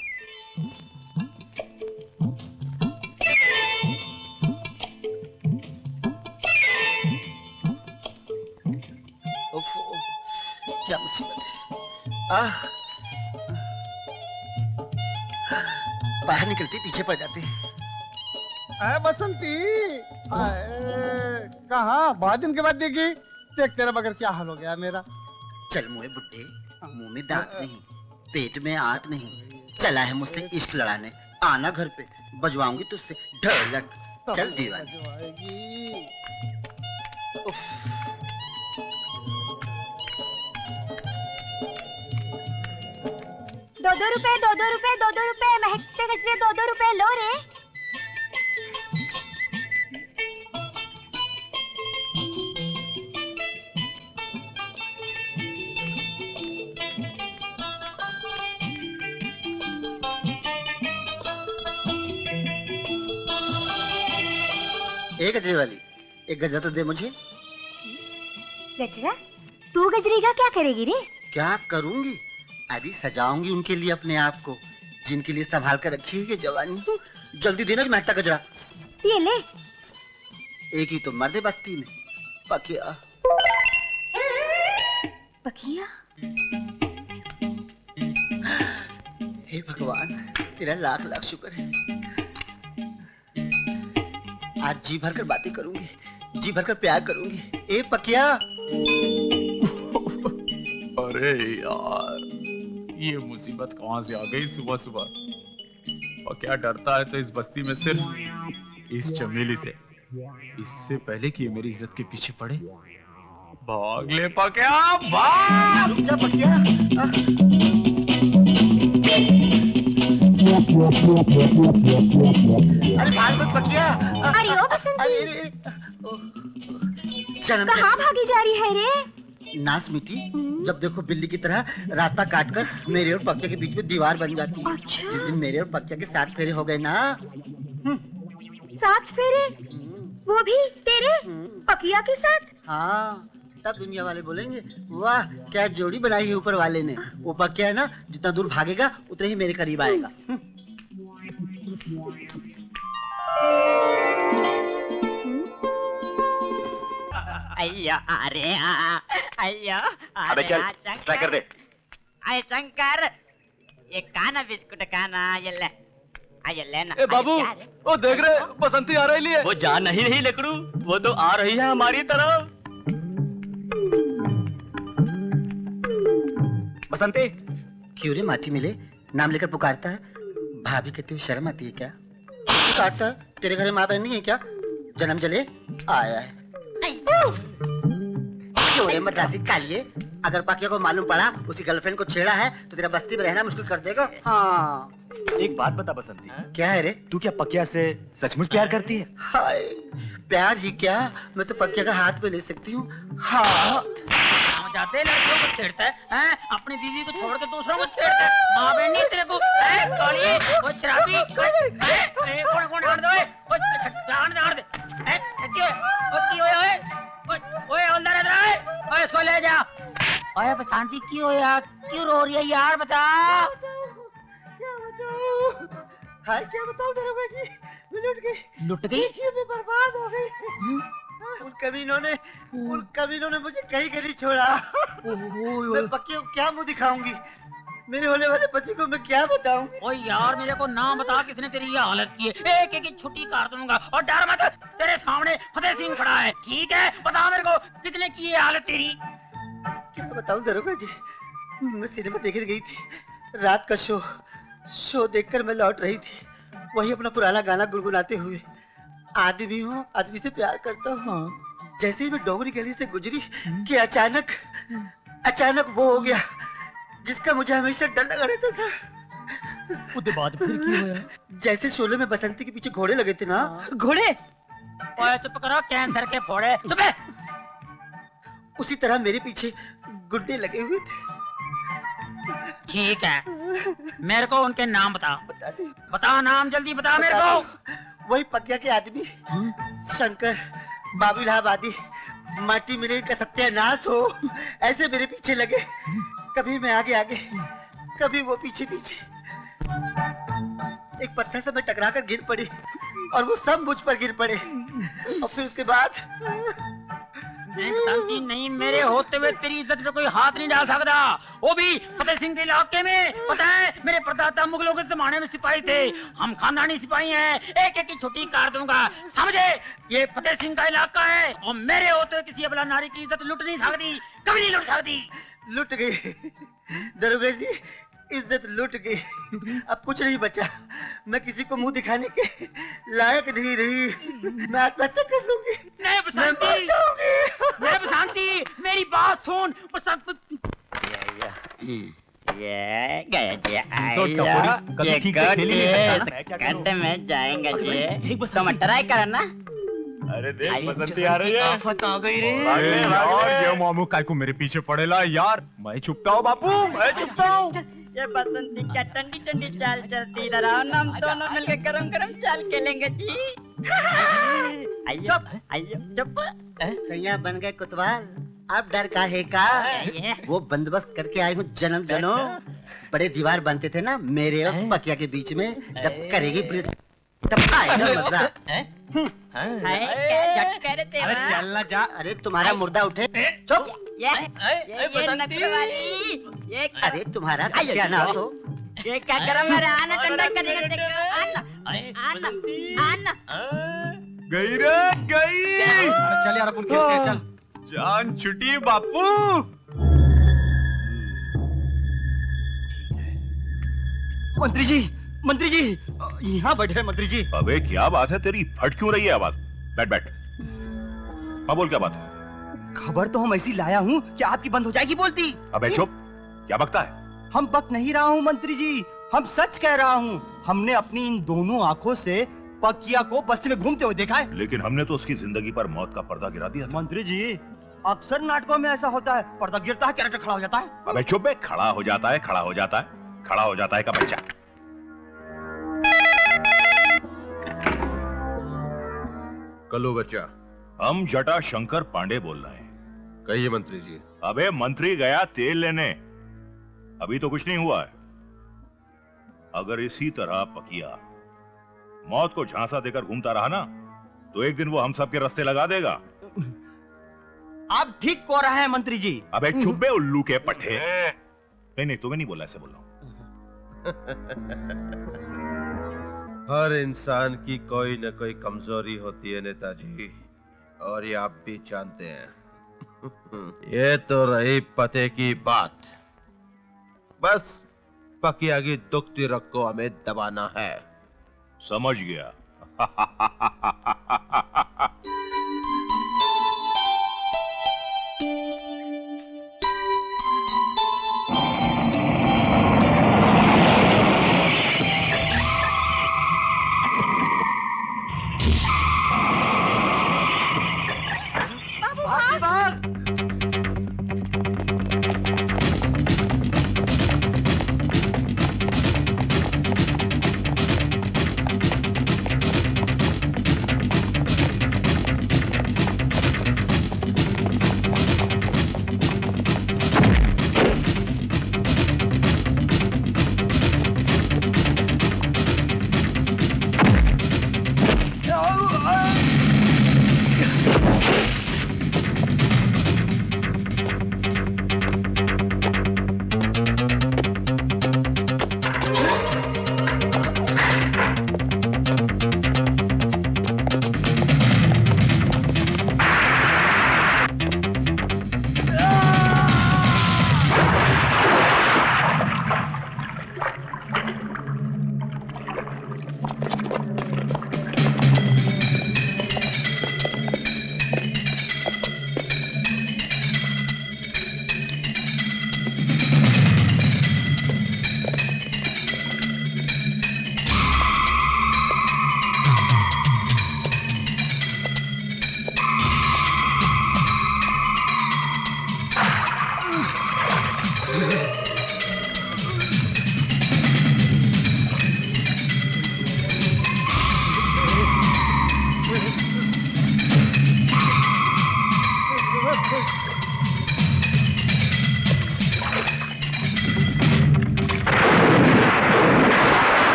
क्या मुसीबत है। बाहर निकलते पीछे पड़ जाते हैं। बसंती, कहाँ बहुत दिन के बाद देखी। देख तेरा बगैर क्या हाल हो गया मेरा। चल मुँह बुड्ढे, मुंह में दांत नहीं, पेट में आंत नहीं, चला है मुझसे इश्क लड़ाने। आना घर पे, बजवाऊंगी तुझसे ढोलक। चल दीवानी। दो रुपए महकते गजरे 2 रुपए लो रे। एक गजरे वाली, एक गजरा तो दे मुझे। गजरा? तू गजरे का क्या करेगी रे? क्या करूंगी? अरे सजाऊंगी उनके लिए अपने आप को, जिनके लिए संभाल कर रखी है ये जवानी। जल्दी देना कि महकता गजरा। ये ले। एक ही तो मर्द है बस्ती में, पकिया। पकिया? हे भगवान, तेरा लाख लाख शुक्र है। आज जी भर कर बातें करूंगी, जी भर कर प्यार करूंगी। ए पकिया। अरे यार, ये मुसीबत कहां से आ गई सुबह सुबह। और क्या डरता है तो इस बस्ती में सिर्फ इस चमेली से। इससे पहले कि ये मेरी इज्जत के पीछे पड़े, भाग ले पकिया, भाग। रुक जा पकिया। अरे भाग मत पकिया। अरे ओ बसंती, कहाँ भागी जा रही है रे? नास मिट्टी, जब देखो बिल्ली की तरह रास्ता काटकर मेरे और पक्के के बीच में दीवार बन जाती है। अच्छा। जिस दिन मेरे और पक्के के 7 फेरे हो गए ना। 7 फेरे? वो भी तेरे पकिया के साथ? हाँ, तब दुनिया वाले बोलेंगे वाह क्या जोड़ी बनाई है ऊपर वाले ने। वो पक्या है ना, जितना दूर भागेगा उतने ही मेरे करीब आएगा। अय्या अरे अय्या। अबे चल, स्ट्राइकर दे। अरे शंकर, ये काना बिस्कुट काना, ये ले। ये ले ना। ए बाबू, वो देख रहे बसंती आ रही है। वो जा नहीं लकड़ू, वो तो आ रही है हमारी तरफ। बसंती, क्यों रे माटी मिले नाम लेकर पुकारता है? भाभी कहती हुई शर्म आती है क्या? काटता तेरे घर में माँ बहन नहीं है क्या? जन्म जले आया है। क्यों रे मद्रासी कालिए, अगर पकिया को मालूम पड़ा उसकी गर्लफ्रेंड को छेड़ा है तो तेरा बस्ती में रहना मुश्किल कर देगा। हाँ एक बात बता बसंती, क्या है रे? तू क्या पकिया से सचमुच प्यार करती है? हाय प्यार ही क्या, मैं तो पकिया का हाथ पे ले सकती हूँ। हाँ जाते लड़कियों को छेड़ता है, अपनी बीवी को छोड़ के दूसरों को छेड़ता है। माँ बहन नहीं तेरे को, कालिए, वो शराबी, कौन कौन डांट दे, डांट दे, ओए हवलदार इधर आए, ओए इसको ले जा। ओए बसंती क्यों यार, क्यों रो रही है यार, बता। क्या बताऊं? हाय क्या बताऊं दरोगा जी, मैं लुट गई। लुट गई? मैं बर्बाद हो गई। उन कमीनों ने मुझे कहीं कहीं छोड़ा। मैं पक्के को क्या मुंह दिखाऊंगी, मेरे होने वाले पति को मैं क्या बताऊं? ओए यार मेरे को नाम बता किसने तेरी ये हालत की है, एक एक छुट्टी काट दूंगा। और डर मत, तेरे सामने फतेह सिंह खड़ा है, ठीक है? बता मेरे को किसने की ये हालत तेरी। क्या बताऊं दरोगा जी, मैं सिनेमा देखने गई थी, रात का शो देखकर मैं लौट रही थी, वही अपना पुराना गाना गुनगुनाते हुए। आदमी हूँ, आदमी से प्यार करता हूँ। जैसे ही मैं डोंगरी गली से गुजरी कि अचानक वो हो गया जिसका मुझे हमेशा डर लगा रहता था। उसके बाद फिर क्या हुआ? जैसे शोले में बसंती के पीछे घोड़े लगे थे ना, घोड़े। ओए चुप करो, कैंसर के फोड़े, चुप है। उसी तरह मेरे पीछे गुड्डे लगे हुए थे। ठीक है, मेरे को उनके नाम बता। बता नाम, जल्दी बता मेरे को। वही पकिया के आदमी, शंकर, बाबू इलाहाबादी, माटी मिले का सत्यानाश हो, ऐसे मेरे पीछे लगे। कभी मैं आगे आगे, कभी वो पीछे पीछे। एक पत्थर से मैं टकरा कर गिर पड़ी और वो सब मुझ पर गिर पड़े। और फिर उसके बाद नहीं, नहीं, मेरे होते हुए तेरी इज्जत पे कोई हाथ नहीं डाल सकता, वो भी फतेह सिंह के इलाके में। पता है मेरे परदादा मुगलों के जमाने में सिपाही थे, हम खानदानी सिपाही हैं, एक एक की छुट्टी काट दूंगा, समझे? ये फतेह सिंह का इलाका है और मेरे होते हुए किसी अबला नारी की इज्जत लुट नहीं सकती, कभी नहीं लुट सकती। लुट गई दरोगा जी, इज्जत लुट गई, अब कुछ नहीं बचा। मैं किसी को मुंह दिखाने के लायक नहीं रही, मैं आत्महत्या कर लूंगी। नहीं बसंती, मेरी बात सुन। गड्ढे में जाएंगे जी, तुम ट्राई करना। अरे देख बसंती आ रही है। आफत आ गई रे यार, ये मामू काय को मेरे पीछे पड़ेला यार। मैं चुपता हूँ बापू, मैं चुपता हूँ। ये बसंती क्या ठंडी ठंडी चाल चलती, इधर आओ ना, हम दोनों मिलकर गरम गरम चाल खेलेंगे जी। चुप। सैया बन गए कुतवाल, अब डर काहे का? वो बंदोबस्त करके आई हूँ जन्म जन्म। बड़े दीवार बनते थे ना मेरे और पकिया के बीच में, जब करेगी पुलिस तब आएगा मजा। अरे चलना जा। अरे तुम्हारा मुर्दा उठे। चुप। अरे तुम्हारा सत्यानाश हो। ये क्या गरम है? आना ठंडा करेगा, आना। गई रे गई। चल यार अपन खेलते हैं, चल। जान छुटी बापू। मंत्री जी यहाँ बैठे मंत्री जी। अबे क्या बात है तेरी, फट क्यों रही है आवाज? बैठ। हाँ बोल, क्या बात है? खबर तो हम ऐसी लाया हूँ कि आपकी बंद हो जाएगी बोलती। अबे चुप, क्या बकता है? हम बक नहीं रहा हूँ मंत्री जी, हम सच कह रहा हूँ। हमने अपनी इन दोनों आंखों से पकिया को बस्ती में घूमते हुए देखा है। लेकिन हमने तो उसकी जिंदगी पर मौत का पर्दा गिरा दिया था। मंत्री जी अक्सर नाटकों में ऐसा होता है, पर्दा गिरता है, कैरेक्टर खड़ा हो जाता है। अबे चुप है, खड़ा हो जाता है का बच्चा। कलो बच्चा, हम जटा शंकर पांडे बोल रहे हैं। कहिए मंत्री जी। अबे मंत्री गया तेल लेने, अभी तो कुछ नहीं हुआ है। अगर इसी तरह पकिया मौत को झांसा देकर घूमता रहा ना, तो एक दिन वो हम सब के रास्ते लगा देगा। आप ठीक कह रहे हैं मंत्री जी। अबे चुप बे उल्लू के पट्टे। नहीं तुम्हें नहीं बोला, ऐसे बोल रहा हूं। हर इंसान की कोई न कोई कमजोरी होती है नेताजी, और ये आप भी जानते हैं। ये तो रही पते की बात। बस पकिया की दुखती रग को हमें दबाना है। समझ गया।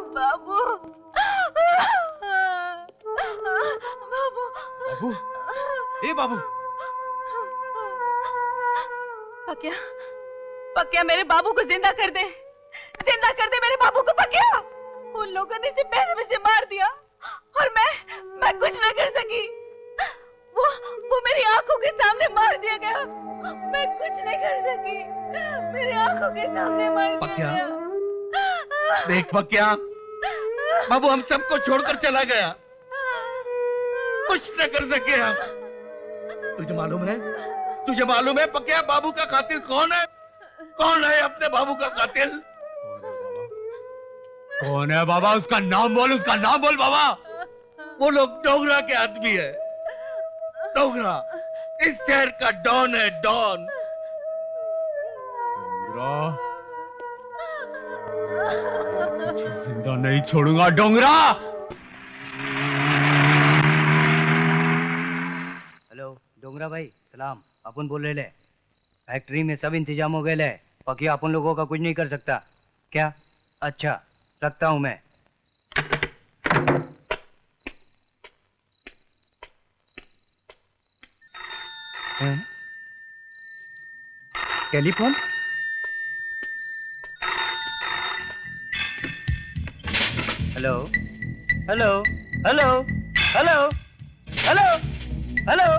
बाबू बाबू, ए बाबू। पकिया, पकिया मेरे बाबू को जिंदा कर दे, जिंदा कर दे मेरे बाबू को पकिया। उन लोगों ने इसे पैर में से मार दिया और मैं कुछ न कर सकी। वो मेरी आंखों के सामने मार दिया गया, मैं कुछ नहीं कर सकी। मेरी आंखों के सामने मार दिया गया। देख पकिया, बाबू हम सबको छोड़कर चला गया, कुछ न कर सके हम। तुझे मालूम है पकिया बाबू का कातिल कौन है? कौन है अपने बाबू का कातिल? कौन है बाबा? उसका नाम बोल, उसका नाम बोल बाबा। वो लोग डोगरा के आदमी है। डोगरा इस शहर का डॉन है, डॉन। जिंदा नहीं छोड़ूंगा डोंगरा। हेलो डोंगरा भाई, सलाम। अपन बोल रहे फैक्ट्री में सब इंतजाम हो गए ले, पकिया अपन लोगों का कुछ नहीं कर सकता क्या? अच्छा रखता हूं मैं। Telephone? Hello hello hello hello hello hello.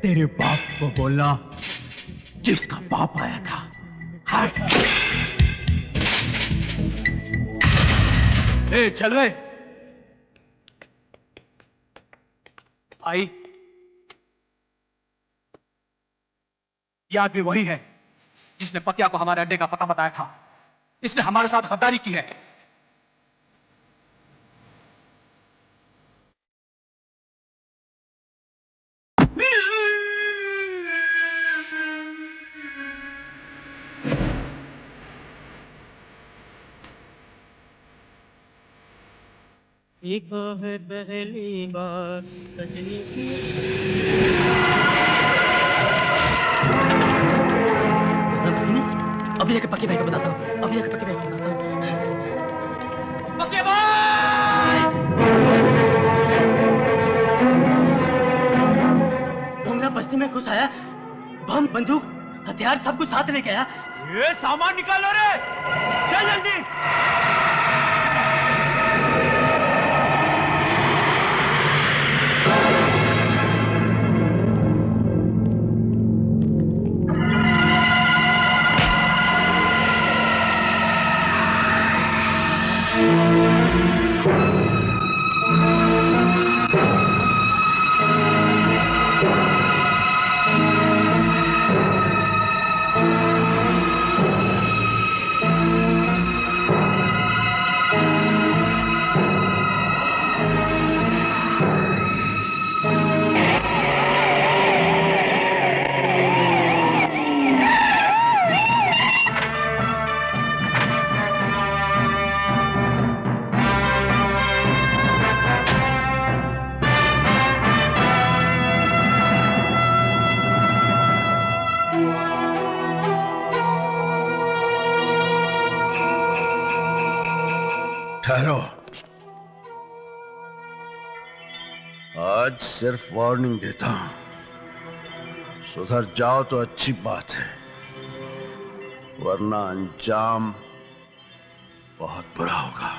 तेरे बाप को बोलना जिसका बाप आया था। ए, चल रहे आई। ये आदमी वही है जिसने पकिया को हमारे अड्डे का पता बताया था। इसने हमारे साथ गद्दारी की है। एक बार पहली बार सजनी अभी जाके पक्के भाई को बताता हूँ। अभी जाके पक्के भाई को बताता हूँ। पक्के भाई! डोंगरा बस्ती में घुस आया, बम, बंदूक, हथियार सब कुछ साथ लेके आया। ये सामान निकालो रे, चल जल्दी। ठहरो, आज सिर्फ वार्निंग देता हूं। सुधर जाओ तो अच्छी बात है, वरना अंजाम बहुत बुरा होगा।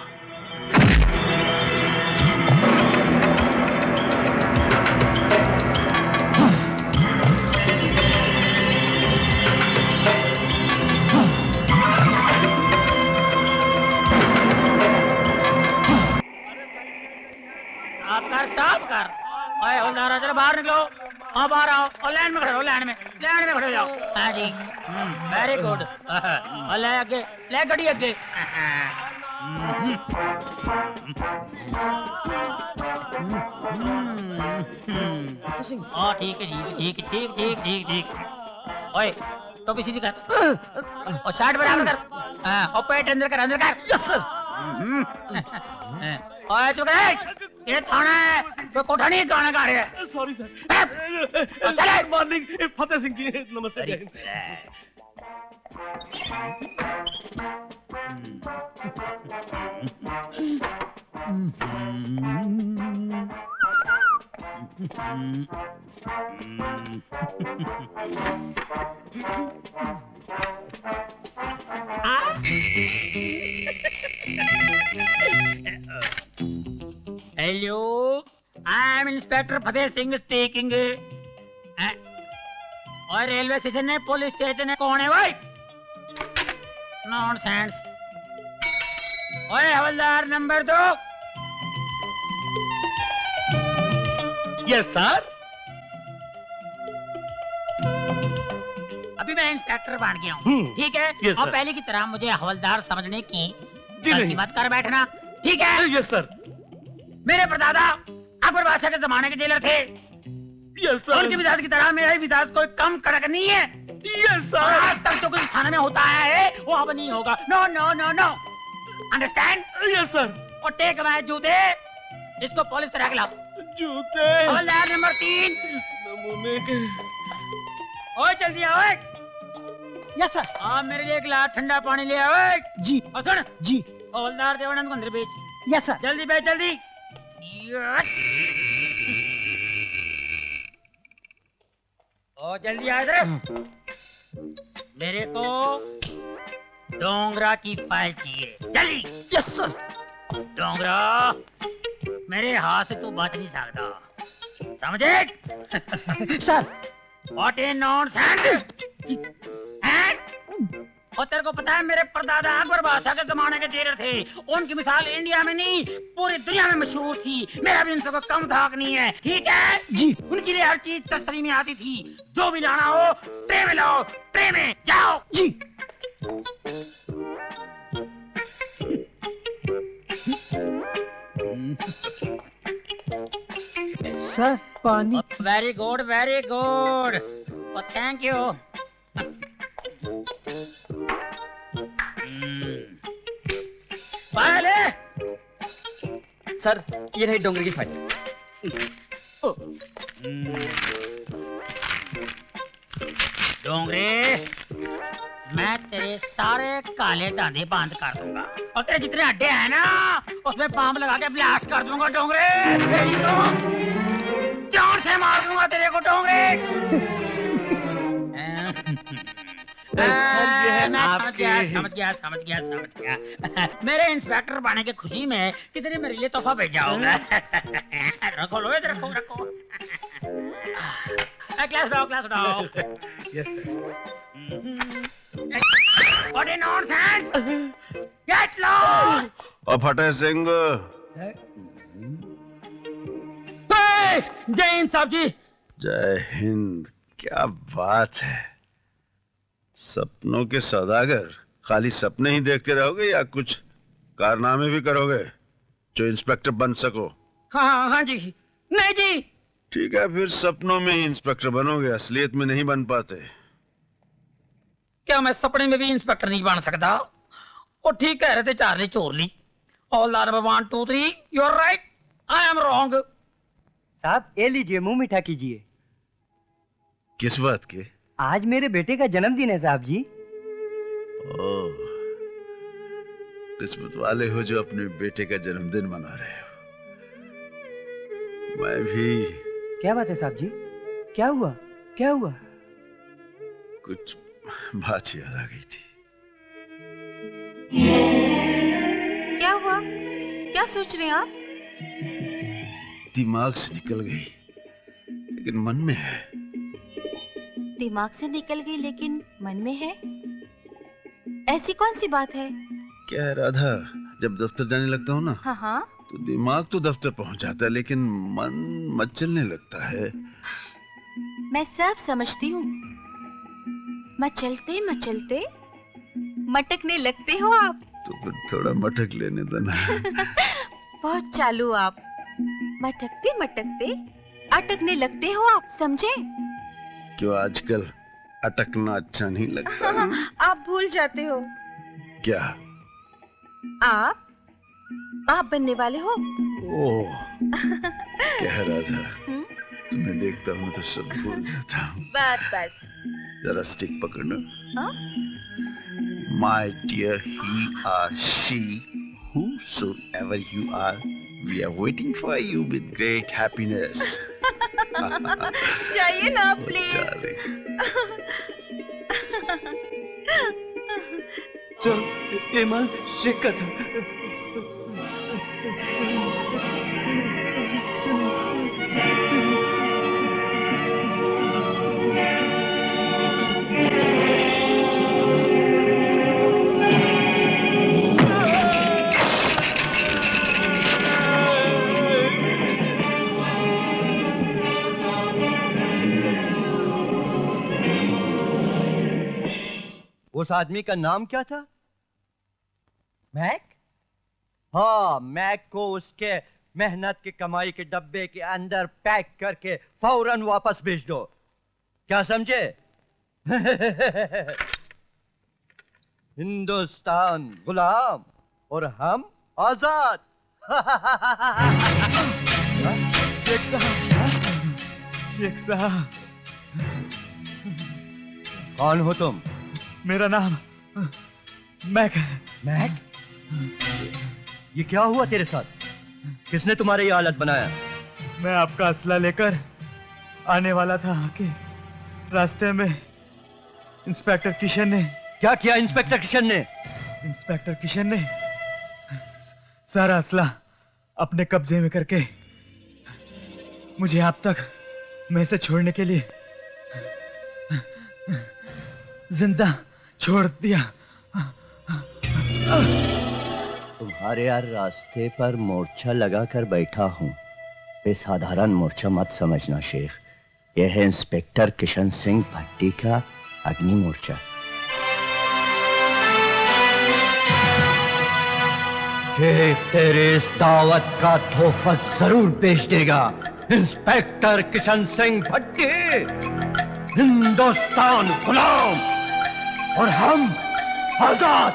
स्टॉप कर। ओए हवलदार, चलो बाहर निकलो। अब बाहर आओ और लाइन में खड़े हो, लाइन में खड़े हो जाओ। हाँ जी, वेरी गुड। और ले आगे, ले गड्डी आगे। ठीक है, ठीक है, ठीक ठीक ठीक ठीक। ओए टोपी सीधी कर और शर्ट बराबर कर। हाँ, और पेट अंदर कर, अंदर कर। Yes sir. ओए चुप कर, ये थाना है, तो कोठा नहीं गाना गा रहे हैं। Sorry sir. चले। मॉर्निंग फतेह सिंह जी, नमस्ते। Hello, I am inspector Fateh Singh speaking. और रेलवे स्टेशन है, पुलिस स्टेशन है, कौन है भाई? नॉनसेंस। ओए हवलदार नंबर 2। Yes sir. अभी मैं इंस्पेक्टर बन गया हूँ, ठीक है? Yes, और sir. पहले की तरह मुझे हवलदार समझने की जी गलती नहीं। मत कर बैठना, ठीक है? Yes sir. मेरे परदादा अकबर बादशाह के जमाने के जेलर थे। Yes sir. उनके मिजाज की तरह मेरा मिजाज कोई कम कड़क नहीं है। Yes sir. आज तक जो कुछ थाने में होता है वो अब नहीं होगा। No no no no, understand? Yes sir. और टेक माय जूते, इसको पॉलिश करा के लाओ। जूते। हवलदार नंबर 3। नमूने के। ओए जल्दी आओ। Yes sir. आप मेरे लिए एक गिलास ठंडा पानी ले आओ। जी। और सुन जी। हवलदार देवानंद को अंदर भेज। Yes sir. जल्दी भेज, जल्दी। ओ जल्दी आ इधर। मेरे को डोंगरा की फाइल चाहिए, जल्दी। Yes sir. डोंगरा, मेरे हाथ से तू बच नहीं सकता, समझे? Sir, What a nonsense! और तेरे को पता है मेरे परदादा अकबर बादशाह के जमाने के जेलर थे, उनकी मिसाल इंडिया में नहीं पूरी दुनिया में मशहूर थी। मेरा भी उनसे कोई कम धाक नहीं है, ठीक है जी। उनके लिए हर चीज तस्वीर में आती थी, जो भी लाना हो ट्रे में लाओ, ट्रे में जाओ जी। सर पानी। Very good very good, thank you. File है सर, ये रही डोंगरी की फाइल। डोंगरे, मैं तेरे सारे काले दांते बंद कर दूंगा और तेरे जितने अड्डे हैं ना उसमें पाम लगा के ब्लास्ट कर दूंगा डोंगरे। जान से मार दूंगा तेरे को डोंगरे। समझ गया। मेरे इंस्पेक्टर बनने की खुशी में कितने मेरे लिए तोहफा भेजा होगा। रखो लो, इधर रखो। क्लास उठाओ। Yes sir. What a nonsense! Get lost! और फटे सिंह। जय हिंद साहब जी। जय हिंद। क्या बात है, सपनों के सौदागर। खाली सपने ही देखते रहोगे या कुछ कारनामे भी करोगे जो इंस्पेक्टर बन सको? हाँ जी। नहीं जी। ठीक है, फिर सपनों में ही इंस्पेक्टर बनोगे, असलियत में नहीं बन पाते। क्या मैं सपने में भी इंस्पेक्टर नहीं बन सकता? वो ठीक कह रहे थे चार्ली चोरली। All are 1 2 3, you are right, I am wrong. साहब ये लीजिए, मुंह मीठा कीजिए। किस बात के? आज मेरे बेटे का जन्मदिन है साहब जी। ओह, किस्मत वाले हो जो अपने बेटे का जन्मदिन मना रहे हो। मैं भी। क्या बात है साहब जी? क्या हुआ? कुछ बात याद आ गई थी। क्या हुआ? क्या सोच रहे हैं आप? दिमाग से निकल गई लेकिन मन में है। दिमाग से निकल गई लेकिन मन में है? ऐसी कौन सी बात है? क्या है राधा, जब दफ्तर जाने लगता हूँ ना, हाँ तो दिमाग तो दफ्तर पहुंच जाता है लेकिन मन मचलने लगता है। मैं सब समझती हूँ। मचलते मटकने लगते हो आप। तो फिर थोड़ा मटक लेने देना। बहुत चालू आप। मटकते अटकने लगते हो आप, समझे? क्यों आजकल अटकना अच्छा नहीं लगता? आप भूल जाते हो। क्या? आप बाप बनने वाले हो। ओह, क्या है राधा, तुम्हें देखता हूँ तो सब भूल जाता हूँ। बस जरा स्टिक पकड़ना। My dear, he or she, whosoever you are, we are waiting for you with great happiness. चाहिए ना प्लीज। चल, ये माल शेख का था। उस आदमी का नाम क्या था? मैक? हाँ, मैक को उसके मेहनत की कमाई के डब्बे के अंदर पैक करके फौरन वापस भेज दो। क्या समझे? हिंदुस्तान गुलाम और हम आजाद। शेख साहब। कौन हो तुम? मेरा नाम मैक है। मैक? ये क्या हुआ तेरे साथ? किसने तुम्हारी ये हालत बनाया? मैं आपका असला लेकर आने वाला था, आके रास्ते में इंस्पेक्टर किशन ने। क्या किया इंस्पेक्टर किशन ने? इंस्पेक्टर किशन ने सारा असला अपने कब्जे में करके मुझे आप तक में से छोड़ने के लिए जिंदा छोड़ दिया। तुम्हारे यार रास्ते पर मोर्चा लगाकर बैठा हूँ। बेसाधारण मोर्चा मत समझना शेख, यह है इंस्पेक्टर किशन सिंह भट्टी का अग्नि मोर्चा। ये तेरे इस दावत का तोहफा जरूर पेश देगा। इंस्पेक्टर किशन सिंह भट्टी, हिंदुस्तान गुलाम और हम आजाद।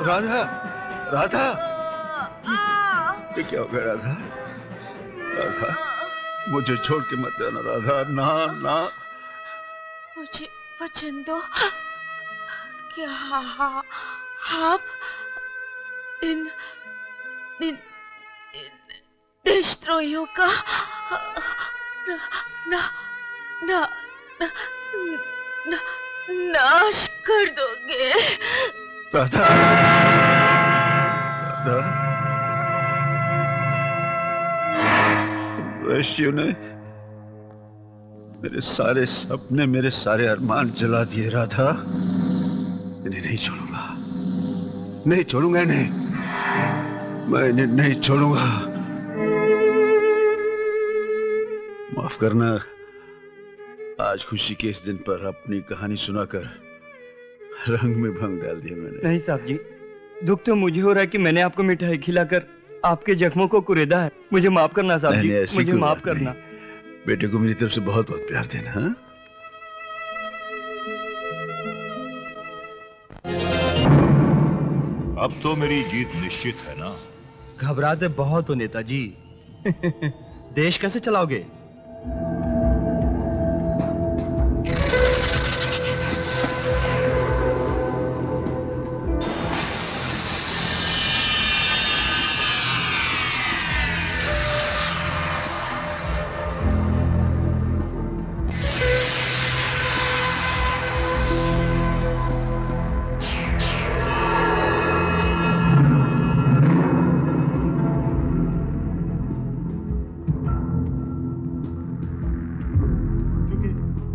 राधा, राधा, ये क्या हो गया राधा? राधा, मुझे छोड़ के मत जाना राधा, ना ना। मुझे वचन दो, क्या आप इन इन देशद्रोहियों का नाश कर दोगे? राधा, राधा, वैश्यों ने मेरे सारे सपने, मेरे सारे अरमान जला दिए राधा। इन्हें नहीं छोड़ूंगा, नहीं छोड़ूंगा इन्हें, मैं इन्हें नहीं छोड़ूंगा। माफ करना, आज खुशी के इस दिन पर अपनी कहानी सुनाकर रंग में भंग डाल दिया मैंने। नहीं साहब जी, दुख तो मुझे हो रहा है कि मैंने आपको मिठाई खिलाकर आपके जख्मों को कुरेदा है। मुझे माफ करना साहब जी, मुझे माफ करना। बेटे को मेरी तरफ से बहुत बहुत प्यार देना। हाँ? अब तो मेरी जीत निश्चित है ना? घबराते बहुत हो नेताजी। देश कैसे चलाओगे?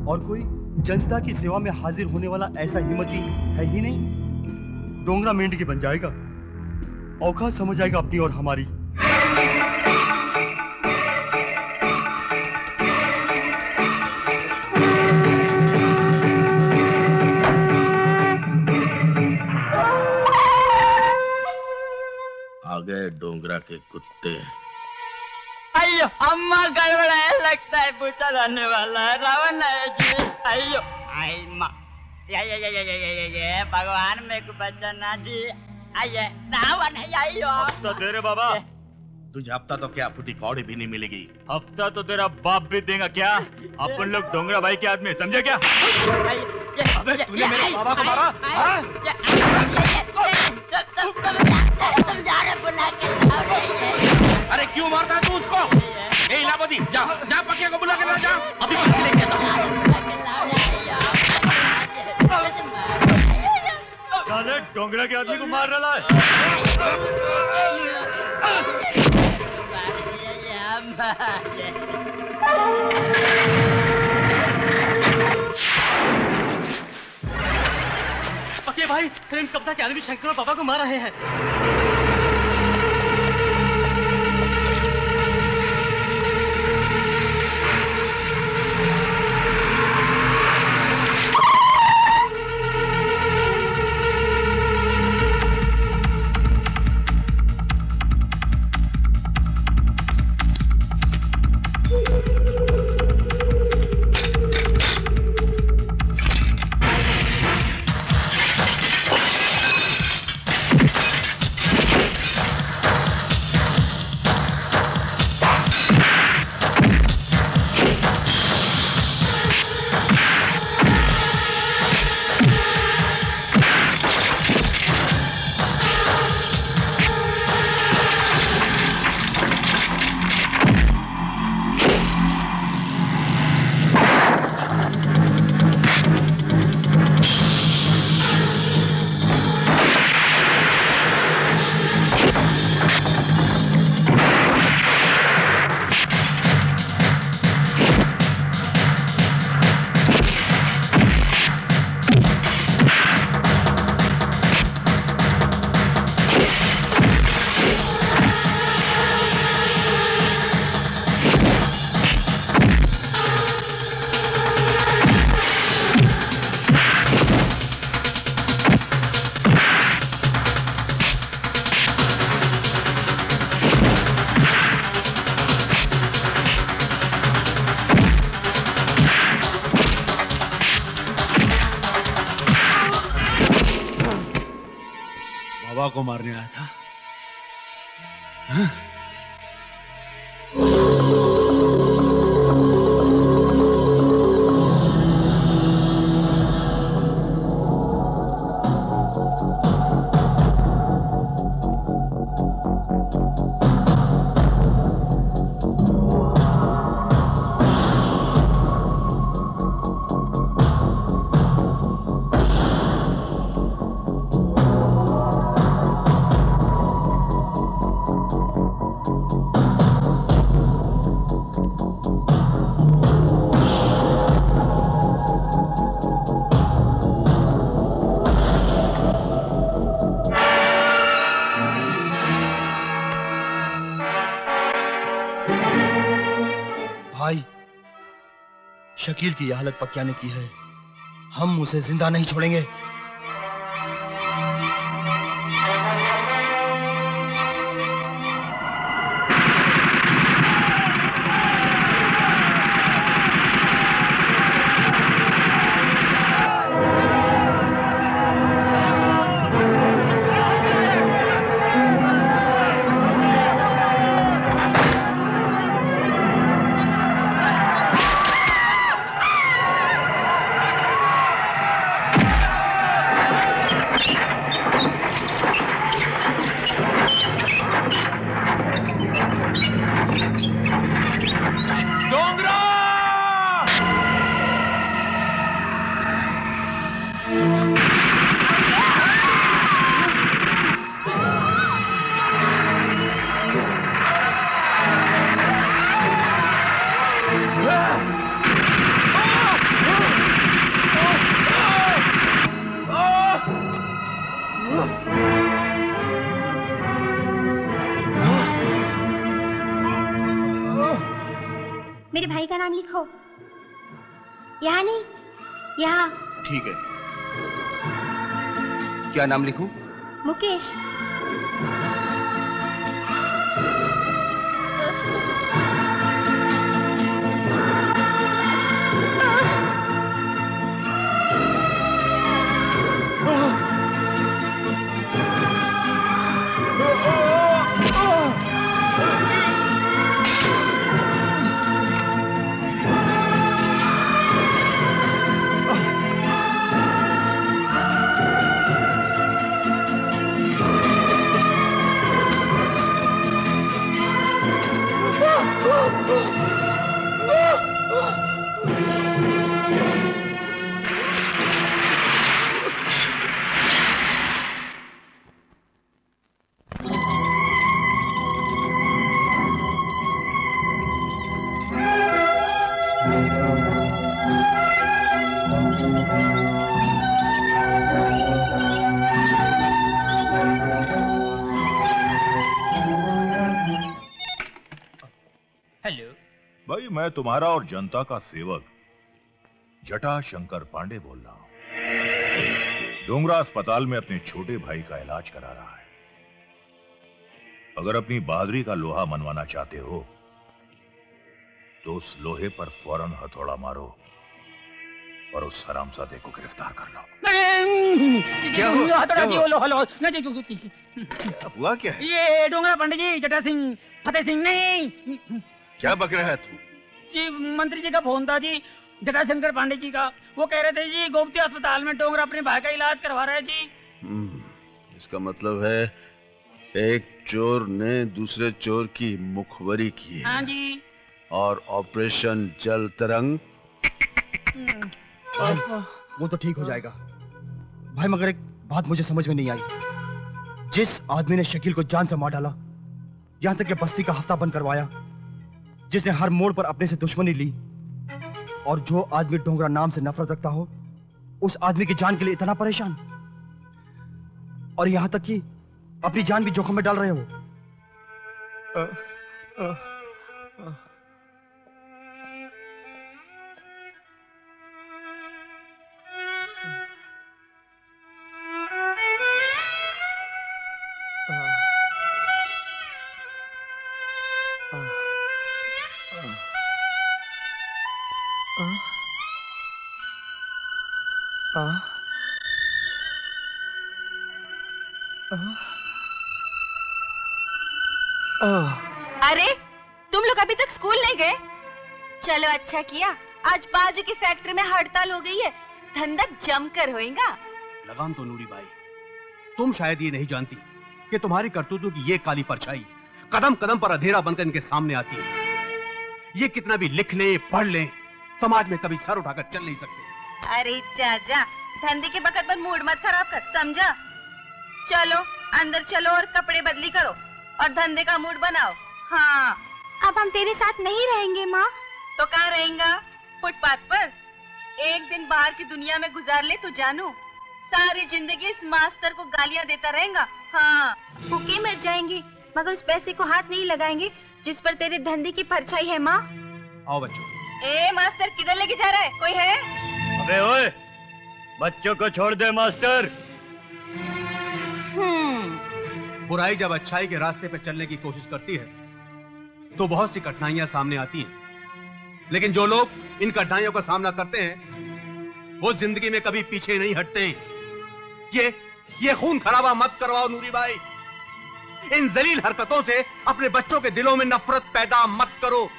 और कोई जनता की सेवा में हाजिर होने वाला ऐसा हिम्मती है ही नहीं। डोंगरा मेंढकी बन जाएगा, औकात समझ आएगा अपनी और हमारी। आ गए डोंगरा के कुत्ते। अयो अम्मा गड़बड़ है, लगता है पूछा जाने वाला है। रावण है जी। अयो आई माँ, ये भगवान मेरे को बचाना जी। आइए रावण है। अयो तो तेरे बाबा, तुझे हफ्ता तो क्या फूटी कौड़ी भी नहीं मिलेगी। हफ्ता तो तेरा बाप भी देगा क्या? अपन लोग डोंगरा भाई के आदमी, समझे क्या? अबे तूने मेरे बाबा को मारा? तुम जा रहे बुला के लाओ रे। अरे क्यों मारता है तू उसको? ए इलाहाबादी, जा जा पकिया को बुला के ला, जा अभी लेके साले डोंगरा के आदमी को मार रहा है। पकिया भाई, सलीम कब्जा के आदमी शंकर और पापा को मार रहे हैं। को मारने आया था? हाँ? भाई, शकील की यह हालत पक्या ने की है, हम उसे जिंदा नहीं छोड़ेंगे। मेरे भाई का नाम लिखो। यहाँ नहीं, यहाँ। ठीक है। क्या नाम लिखूं? मुकेश। भाई मैं तुम्हारा और जनता का सेवक जटा शंकर पांडे बोल रहा हूं। डोंगरा अस्पताल में अपने छोटे भाई का इलाज करा रहा है। अगर अपनी बहादुरी का लोहा मनवाना चाहते हो तो उस लोहे पर फौरन हथौड़ा मारो और उस हरामजादे को गिरफ्तार कर लो। क्या हुआ क्या है? ये डोंगरा पंडित जी, जटा सिंह, फतेह सिंह नहीं। क्या बक रहा है तू? जी मंत्री जी का फोन था जी, जटा शंकर पांडे जी का। वो कह रहे थे जी गोमती अस्पताल में डोंगरा अपने भाई का इलाज करवा रहा है जी। इसका मतलब है एक चोर ने दूसरे चोर की मुखबरी की है। हाँ जी। और ऑपरेशन जल तरंग। भाई, वो तो ठीक हो जाएगा भाई, मगर एक बात मुझे समझ में नहीं आई। जिस आदमी ने शकील को जान से मार डाला, यहां तक कि बस्ती का हफ्ता बंद करवाया, जिसने हर मोड़ पर अपने से दुश्मनी ली, और जो आदमी डोंगरा नाम से नफरत रखता हो, उस आदमी की जान के लिए इतना परेशान, और यहां तक कि अपनी जान भी जोखिम में डाल रहे हो। अरे तुम लोग अभी तक स्कूल नहीं गए? चलो अच्छा किया, आज बाजू की फैक्ट्री में हड़ताल हो गई है, धंधा जमकर होएगा। लगाम तो नूरी बाई, तुम शायद ये नहीं जानती कि तुम्हारी करतूतों की ये काली परछाई कदम कदम पर अंधेरा बनकर इनके सामने आती है। ये कितना भी लिख ले पढ़ ले, समाज में कभी सर उठाकर चल नहीं सकते। अरे चाचा, धंधे के बखत पर मूड मत खराब कर, समझा? चलो अंदर चलो और कपड़े बदली करो और धंधे का मूड बनाओ। हाँ, अब हम तेरे साथ नहीं रहेंगे माँ। तो कहाँ रहेगा? फुटपाथ पर? एक दिन बाहर की दुनिया में गुजार ले तो जानू, सारी जिंदगी इस मास्टर को गालियाँ देता रहेगा। हाँ, भूखे मर जाएंगे मगर उस पैसे को हाथ नहीं लगाएंगे जिस पर तेरे धंधे की परछाई है माँ। आओ बच्चों। ए मास्टर, किधर लेके जा रहा है? कोई है? अबे ओए, बच्चों को छोड़ दे मास्टर। बुराई जब अच्छाई के रास्ते पे चलने की कोशिश करती है तो बहुत सी कठिनाइयां सामने आती हैं, लेकिन जो लोग इन कठिनाइयों का सामना करते हैं वो जिंदगी में कभी पीछे नहीं हटते। ये खून खराबा मत करवाओ नूरी बाई। इन जलील हरकतों से अपने बच्चों के दिलों में नफरत पैदा मत करो।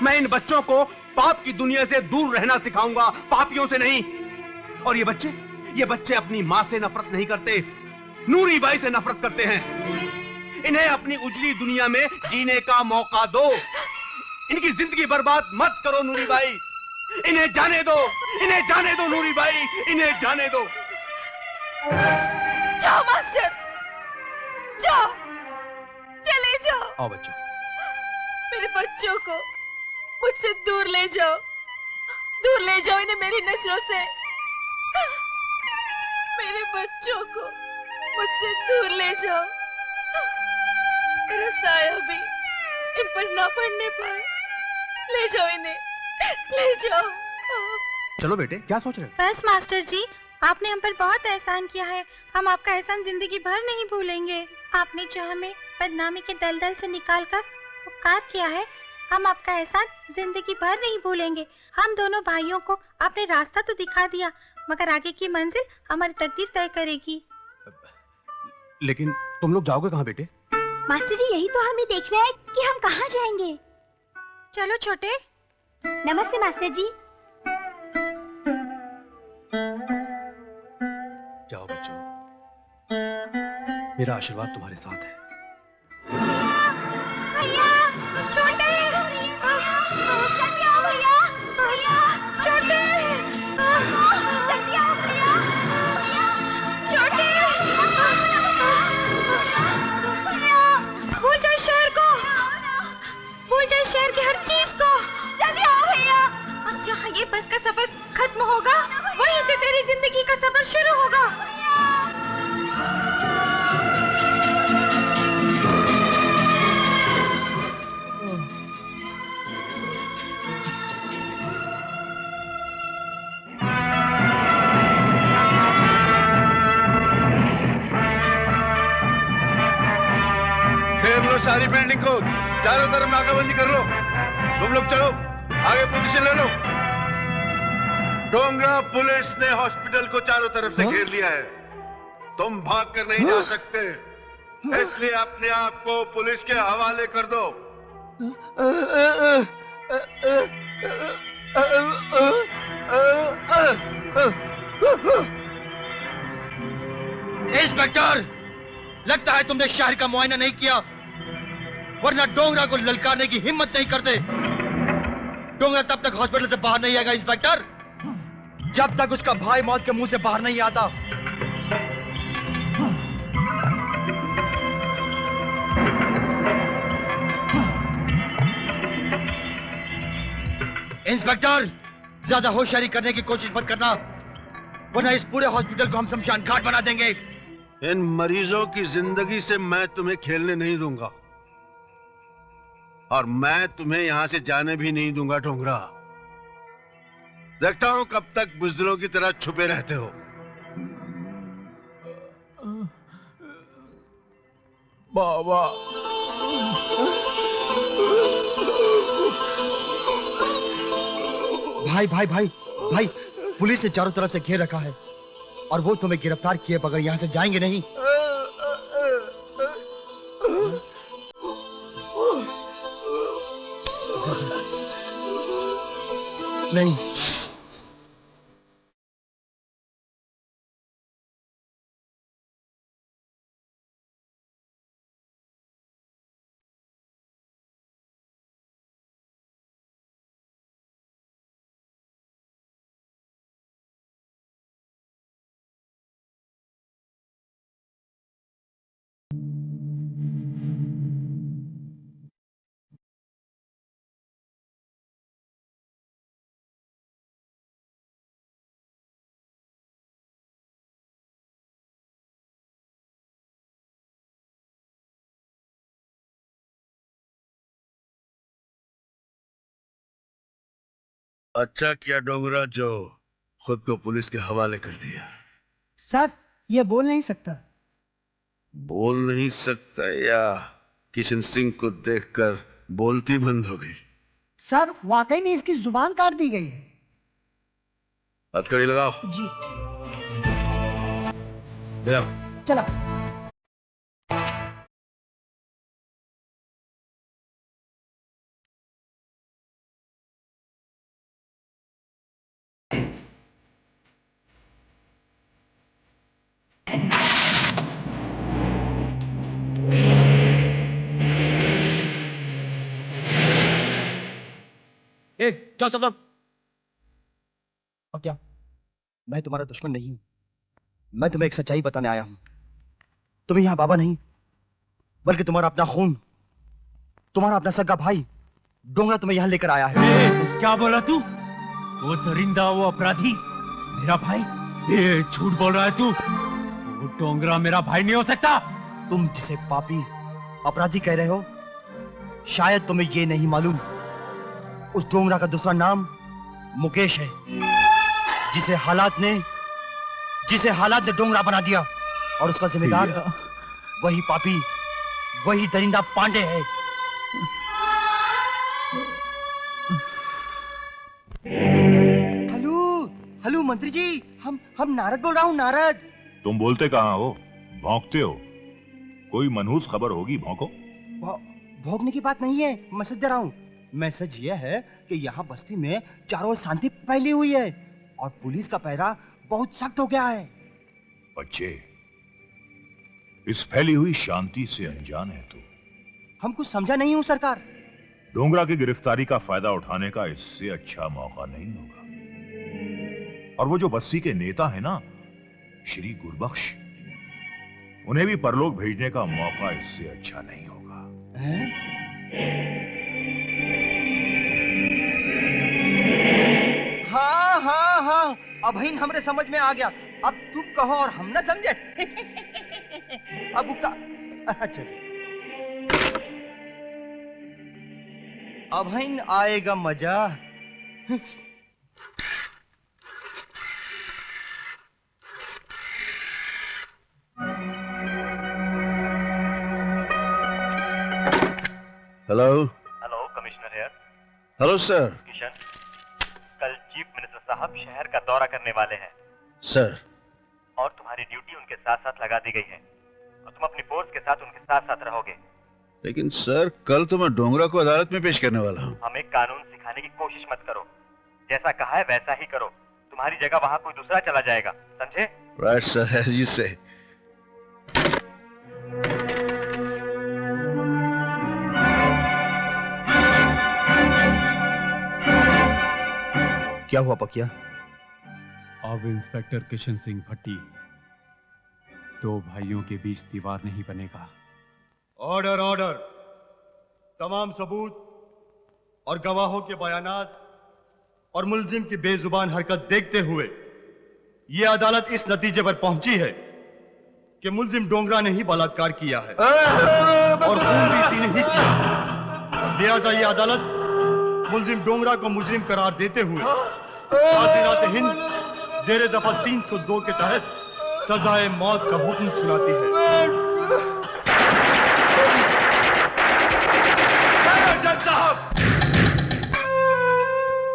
मैं इन बच्चों को पाप की दुनिया से दूर रहना सिखाऊंगा, पापियों से नहीं। और ये बच्चे अपनी मां से नफरत नहीं करते, नूरी बाई से नफरत करते हैं। इन्हें अपनी उजली दुनिया में जीने का मौका दो, इनकी जिंदगी बर्बाद मत करो नूरी बाई। इन्हें जाने दो, इन्हें जाने दो नूरी बाई, इन्हें जाने दो। जाओ मास्टर, जाओ, चले जाओ। आओ बच्चों। मेरे बच्चों को मुझसे दूर ले जाओ, दूर ले जाओ इन्हें मेरी नजरों से। मेरे बच्चों को मुझसे दूर ले जाओ, मेरा साया भी इन पर ना पड़ने पाए। ले जाओ इन्हें, ले जाओ। चलो बेटे, क्या सोच रहे हो? बस मास्टर जी, आपने हम पर बहुत एहसान किया है, हम आपका एहसान जिंदगी भर नहीं भूलेंगे। आपने जो हमें बदनामी के दलदल से निकालकर उपकार किया है, हम आपका एहसान जिंदगी भर नहीं भूलेंगे। हम दोनों भाइयों को आपने रास्ता तो दिखा दिया, मगर आगे की मंजिल हमारी तकदीर तय करेगी। लेकिन तुम लोग जाओगे कहाँ बेटे? मास्टर जी, यही तो हमें देख रहा है कि हम कहाँ जाएंगे। चलो छोटे। नमस्ते मास्टर जी। जाओ बच्चों, मेरा आशीर्वाद तुम्हारे साथ है। भैया, छोटे, जल्दी आओ भैया, भैया, छोटे, जल्दी आओ भैया, छोटे, भूल जाए शहर को, भूल जाए शहर की हर चीज को। जल्दी आओ भैया। अब जहाँ ये बस का सफर खत्म होगा, वहीं से तेरी जिंदगी का सफर शुरू होगा। घेर लो सारी बिल्डिंग को, चारों तरफ नाकाबंदी कर लो। तुम लोग चलो, आगे पोजीशन ले लो। डोंगरा पुलिस ने हॉस्पिटल को चारों तरफ से घेर लिया है, तुम भाग कर नहीं जा सकते, इसलिए अपने आप को पुलिस के हवाले कर दो। इंस्पेक्टर, लगता है तुमने शहर का मुआयना नहीं किया, वरना डोंगरा को ललकारने की हिम्मत नहीं करते। डोंगरा तब तक हॉस्पिटल से बाहर नहीं आएगा इंस्पेक्टर, जब तक उसका भाई मौत के मुंह से बाहर नहीं आता। इंस्पेक्टर, ज्यादा होशियारी करने की कोशिश मत करना, वरना इस पूरे हॉस्पिटल को हम शमशान घाट बना देंगे। इन मरीजों की जिंदगी से मैं तुम्हें खेलने नहीं दूंगा, और मैं तुम्हें यहां से जाने भी नहीं दूंगा डोंगरा। देखता हूं कब तक बुजदिलों की तरह छुपे रहते हो। बाबा, भाई भाई भाई भाई, पुलिस ने चारों तरफ से घेर रखा है और वो तुम्हें गिरफ्तार किए बगैर यहाँ से जाएंगे नहीं। नहीं, अच्छा किया डोंगरा जो खुद को पुलिस के हवाले कर दिया। सर ये बोल नहीं सकता। बोल नहीं सकता या किशन सिंह को देखकर बोलती बंद हो गई? सर वाकई में इसकी जुबान काट दी गई है। हथकड़ी लगाओ। जी ले आओ। चलो। चल चल। और क्या? मैं तुम्हारा दुश्मन नहीं हूं। मैं तुम्हें एक सच्चाई बताने आया हूं। तुम्हें यहां बाबा नहीं, बल्कि तुम्हारा अपना खून, तुम्हारा अपना सगा भाई डोंगरा तुम्हें यहां लेकर आया है। क्या बोला तू? वो दरिंदा, वो अपराधी मेरा भाई? ये झूठ बोल रहा है तू। वो डोंगरा मेरा भाई नहीं हो सकता। तुम जिसे पापी अपराधी कह रहे हो, शायद तुम्हें ये नहीं मालूम, उस डोंगरा का दूसरा नाम मुकेश है, जिसे हालात ने डोंगरा बना दिया, और उसका जिम्मेदार वही पापी, वही दरिंदा पांडे है। हेलो हेलो मंत्री जी, हम नारद बोल रहा हूँ, नारद। तुम बोलते कहाँ हो? भौंकते हो? कोई मनहूस खबर होगी, भौंको। भोगने की बात नहीं है, मैसेज दे रहा हूँ। मैसेज यह है कि यहाँ बस्ती में चारों ओर शांति फैली हुई है और पुलिस का पहरा बहुत सख्त हो गया है। बच्चे, इस फैली हुई शांति से अनजान है तू। हम कुछ समझा नहीं हूँ सरकार। डोंगरा की गिरफ्तारी का फायदा उठाने का इससे अच्छा मौका नहीं होगा। और वो जो बस्ती के नेता है ना, श्री गुरबख्श, उन्हें भी परलोक भेजने का मौका इससे अच्छा नहीं होगा। हाँ, अभी हमरे समझ में आ गया। अब तुम कहो और हम ना समझे। अब अच्छा, अभी आएगा मजा। Hello hello, commissioner here. Hello sir. Kishan, कल चीफ मिनिस्टर साहब शहर का दौरा करने वाले हैं सर। और तुम्हारी ड्यूटी उनके साथ साथ लगा दी गई है और तुम अपनी फोर्स के साथ उनके साथ साथ रहोगे। लेकिन सर, कल तो मैं डोंगरा को अदालत में पेश करने वाला हूँ। हमें कानून सिखाने की कोशिश मत करो। जैसा कहा है वैसा ही करो। तुम्हारी जगह वहां कोई दूसरा चला जाएगा, समझे? राइट सर, एज यू से। क्या हुआ पकिया? अब इंस्पेक्टर किशन सिंह भट्टी, दो भाइयों के बीच दीवार नहीं बनेगा। Order order. तमाम सबूत और गवाहों के बयानात और मुलजिम की बेजुबान हरकत देखते हुए यह अदालत इस नतीजे पर पहुंची है कि मुलजिम डोंगरा ने ही बलात्कार किया है और खून भी इसी ने ही किया। लिहाजा यह अदालत मुलजिम डोंगरा को मुजरिम करार देते हुए काज़ी हिंद जेरे दफा 302 के तहत सजाए मौत का हुक्म सुनाती है।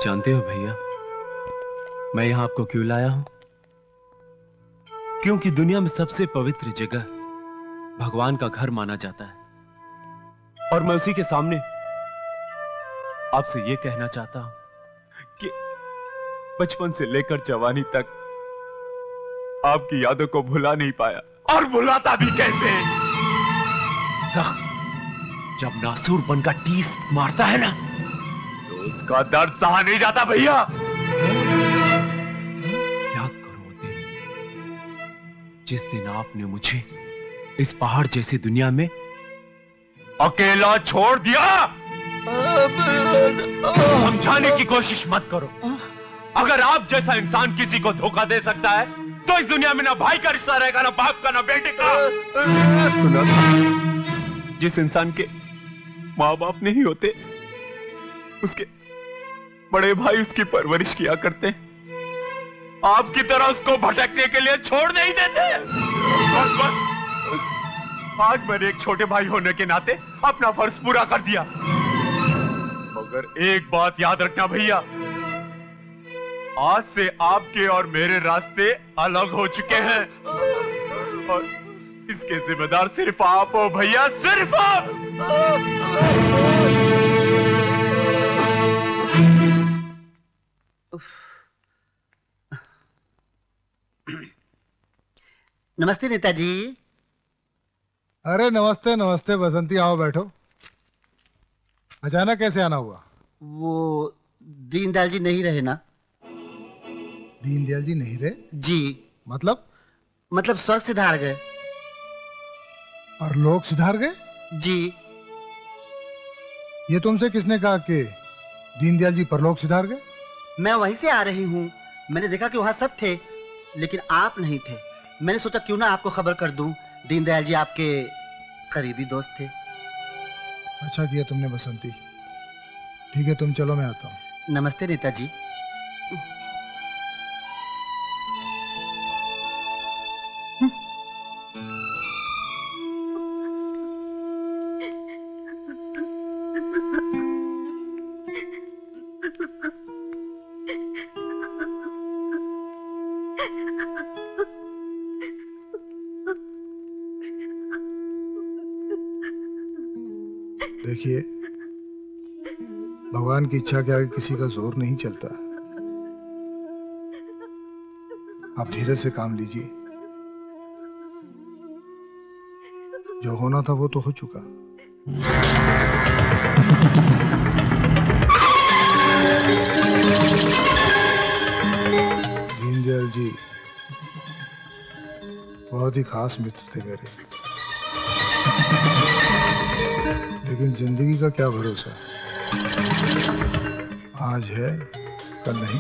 जानते हो भैया, मैं यहां आपको क्यों लाया हूं? क्योंकि दुनिया में सबसे पवित्र जगह भगवान का घर माना जाता है और मैं उसी के सामने आपसे यह कहना चाहता हूं बचपन से लेकर जवानी तक आपकी यादों को भुला नहीं पाया, और भुलाता भी कैसे। जख्म जब नासूर बनकर टीस मारता है ना, तो उसका दर्द सहा नहीं जाता भैया। याद करो वो दिन, जिस दिन आपने मुझे इस पहाड़ जैसी दुनिया में अकेला छोड़ दिया। समझाने की कोशिश मत करो। अगर आप जैसा इंसान किसी को धोखा दे सकता है, तो इस दुनिया में ना भाई का रिश्ता रहेगा, ना बाप का, ना बेटे का। सुना था, जिस इंसान के माँ बाप नहीं होते, उसके बड़े भाई उसकी परवरिश किया करते हैं। आपकी तरह उसको भटकने के लिए छोड़ नहीं देते। बस आज मैंने एक छोटे भाई होने के नाते अपना फर्ज पूरा कर दिया। मगर एक बात याद रखना भैया, आज से आपके और मेरे रास्ते अलग हो चुके हैं, और इसके जिम्मेदार सिर्फ आप हो भैया, सिर्फ आप। नमस्ते नेताजी। अरे नमस्ते नमस्ते बसंती, आओ बैठो। अचानक कैसे आना हुआ? वो दीनदयाल जी नहीं रहे ना। दीनदयाल जी नहीं रहे? जी। मतलब स्वर्ग सिधार गए। और लोग सिधार गए? जी। ये तुमसे किसने कहा कि दीनदयाल जी परलोक सिधार गए? मैं वहीं से आ रही हूँ। मैंने देखा कि वहाँ सब थे, लेकिन आप नहीं थे। मैंने सोचा क्यों ना आपको खबर कर दूं। दीनदयाल जी आपके करीबी दोस्त थे। अच्छा किया तुमने बसंती। ठीक है तुम चलो, मैं आता हूँ। नमस्ते नेताजी। देखिए, भगवान की इच्छा के आगे किसी का जोर नहीं चलता। आप धीरे से काम लीजिए। जो होना था वो तो हो चुका। दीनदयाल जी बहुत ही खास मित्र थे मेरे, लेकिन जिंदगी का क्या भरोसा, आज है कल नहीं।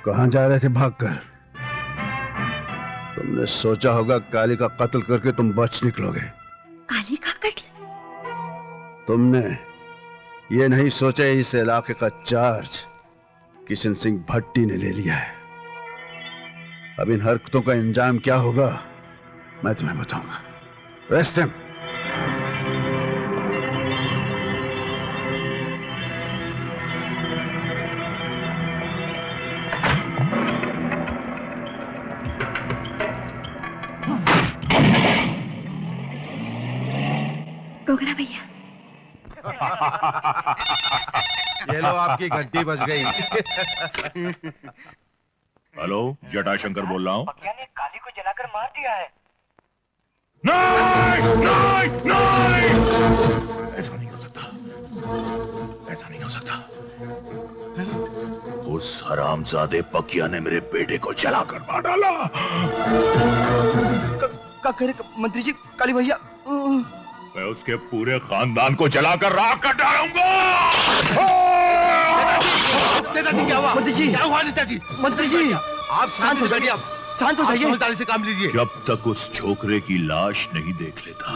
कहां जा रहे थे भागकर? तुमने सोचा होगा काली का कत्ल करके तुम बच निकलोगे। काली का कत्ल? तुमने ये नहीं सोचा इस इलाके का चार्ज किशन सिंह भट्टी ने ले लिया है। अब इन हरकतों का इंजाम क्या होगा मैं तुम्हें बताऊंगा। Rest him. डोगरा भैया। ये लो आपकी घंटी बज गई। हेलो, जटाशंकर बोल रहा हूँ। पकिया ने काली को जलाकर मार दिया है। नहीं, नहीं, नहीं! ऐसा नहीं हो सकता, ऐसा नहीं हो सकता। उस हरामजादे पकिया ने मेरे बेटे को जलाकर मार डाला। क्या करे मंत्री जी? काली भैया, मैं उसके पूरे खानदान को जलाकर राख कर डालूंगा। नेताजी क्या हुआ? मंत्री जी क्या हुआ? नेताजी, मंत्री जी आप शांत हो जाइए। आप शांत हो जाइए। समझदारी से काम लीजिए। जब तक उस छोकरे की लाश नहीं देख लेता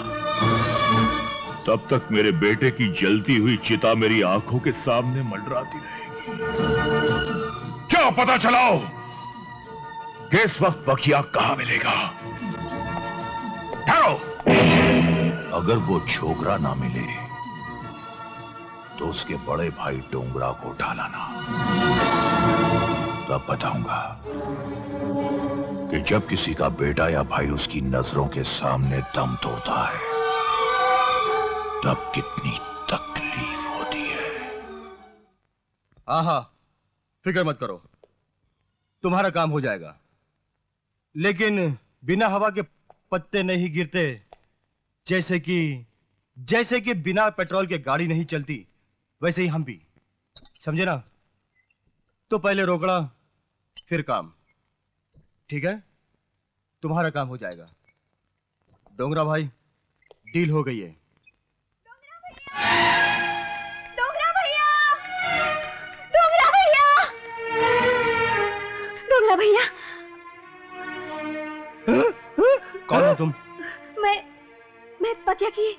तब तक मेरे बेटे की जलती हुई चिता मेरी आंखों के सामने मंडराती रहेगी। क्या पता चलाओ कि इस वक्त बकिया कहां मिलेगा। ठहरो, अगर वो छोकरा ना मिले तो उसके बड़े भाई डोंगरा को उठा लाना। तब बताऊंगा कि जब किसी का बेटा या भाई उसकी नजरों के सामने दम तोड़ता है तब कितनी तकलीफ होती है। हाँ, फिक्र मत करो, तुम्हारा काम हो जाएगा। लेकिन बिना हवा के पत्ते नहीं गिरते, जैसे कि बिना पेट्रोल के गाड़ी नहीं चलती, वैसे ही हम भी, समझे ना? तो पहले रोकड़ा फिर काम, ठीक है? तुम्हारा काम हो जाएगा। डोंगरा भाई, डील हो गई है। डोगरा भैया, डोगरा भैया, डोगरा भैया। कौन हो तुम? मैं पकिया की।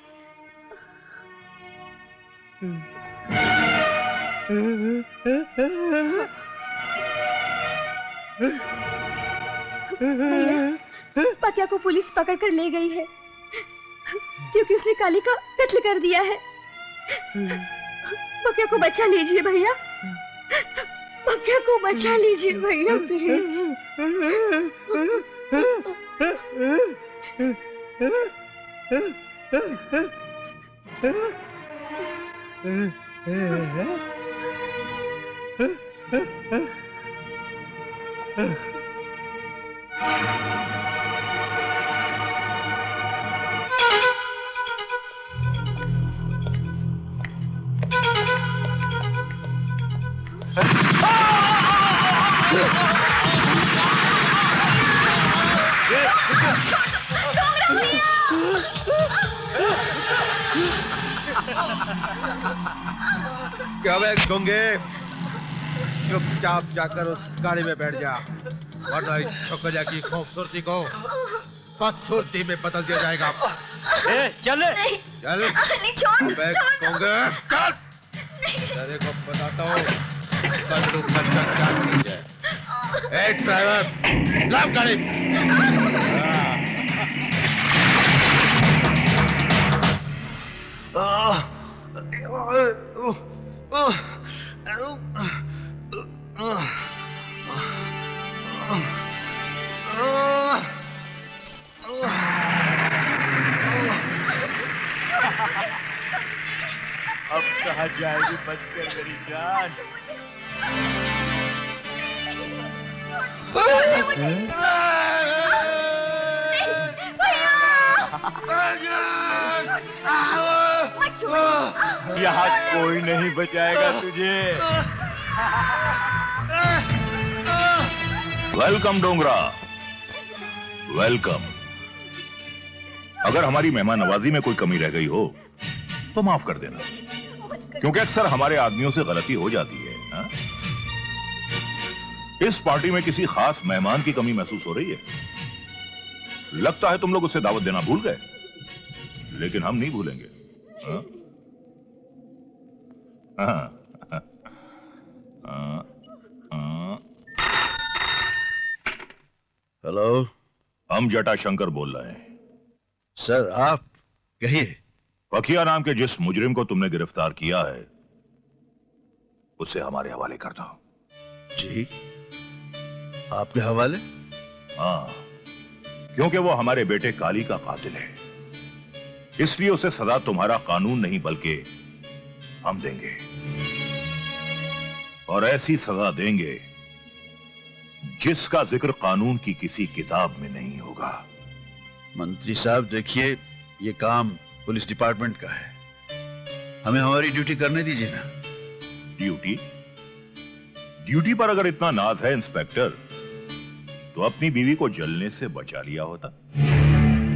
पकिया को पुलिस पकड़ कर ले गई है क्योंकि उसने काली का कत्ल कर दिया है। पकिया को बचा लीजिए भैया, पकिया को बचा लीजिए भैया क्या वे गंगे, चुपचाप जाकर उस गाड़ी में बैठ जा, वरना इस छोकरिया की खूबसूरती को बदसूरती में बदल दिया जाएगा। चल चल नहीं छोड़ चल तेरे को बताता हूँ कल्लू खच्चर क्या चीज है। ए ड्राइवर लाभ गाड़ी। अब कहाँ जाएगी बचकर मेरी जान। यहाँ कोई नहीं बचाएगा तुझे। Welcome Dongra, welcome. अगर हमारी मेहमान नवाजी में कोई कमी रह गई हो तो माफ कर देना, क्योंकि अक्सर हमारे आदमियों से गलती हो जाती है। हा? इस पार्टी में किसी खास मेहमान की कमी महसूस हो रही है। लगता है तुम लोग उसे दावत देना भूल गए, लेकिन हम नहीं भूलेंगे। हा? हेलो, हम जटाशंकर बोल रहे हैं। सर आप कहिए। पकिया नाम के जिस मुजरिम को तुमने गिरफ्तार किया है उसे हमारे हवाले कर दो। जी, आपके हवाले? हाँ, क्योंकि वो हमारे बेटे काली का कातिल है, इसलिए उसे सजा तुम्हारा कानून नहीं बल्कि हम देंगे, और ऐसी सजा देंगे जिसका जिक्र कानून की किसी किताब में नहीं होगा। मंत्री साहब देखिए, ये काम पुलिस डिपार्टमेंट का है, हमें हमारी ड्यूटी करने दीजिए ना। ड्यूटी? ड्यूटी पर अगर इतना नाज है इंस्पेक्टर, तो अपनी बीवी को जलने से बचा लिया होता।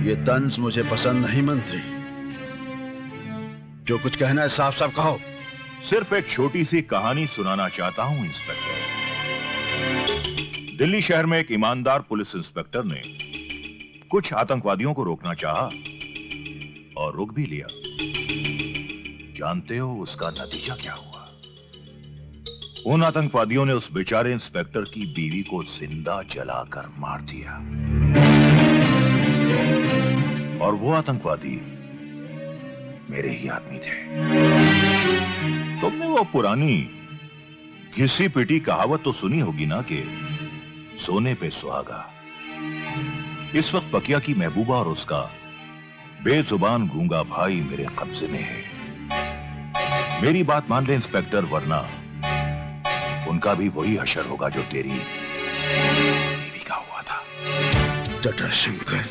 ये तंज मुझे पसंद नहीं मंत्री, जो कुछ कहना है साफ साफ कहो। सिर्फ एक छोटी सी कहानी सुनाना चाहता हूं इंस्पेक्टर। दिल्ली शहर में एक ईमानदार पुलिस इंस्पेक्टर ने कुछ आतंकवादियों को रोकना चाहा और रोक भी लिया। जानते हो उसका नतीजा क्या हुआ? उन आतंकवादियों ने उस बेचारे इंस्पेक्टर की बीवी को जिंदा जलाकर मार दिया, और वो आतंकवादी मेरे ही आदमी थे। तुमने वो पुरानी घिसी पिटी कहावत तो सुनी होगी ना कि सोने पे सुहागा। इस वक्त पकिया की महबूबा और उसका बेजुबान गूंगा भाई मेरे कब्जे में है। मेरी बात मान ले इंस्पेक्टर, वरना उनका भी वही हशर होगा जो तेरी बीवी का हुआ था। जटाशंकर,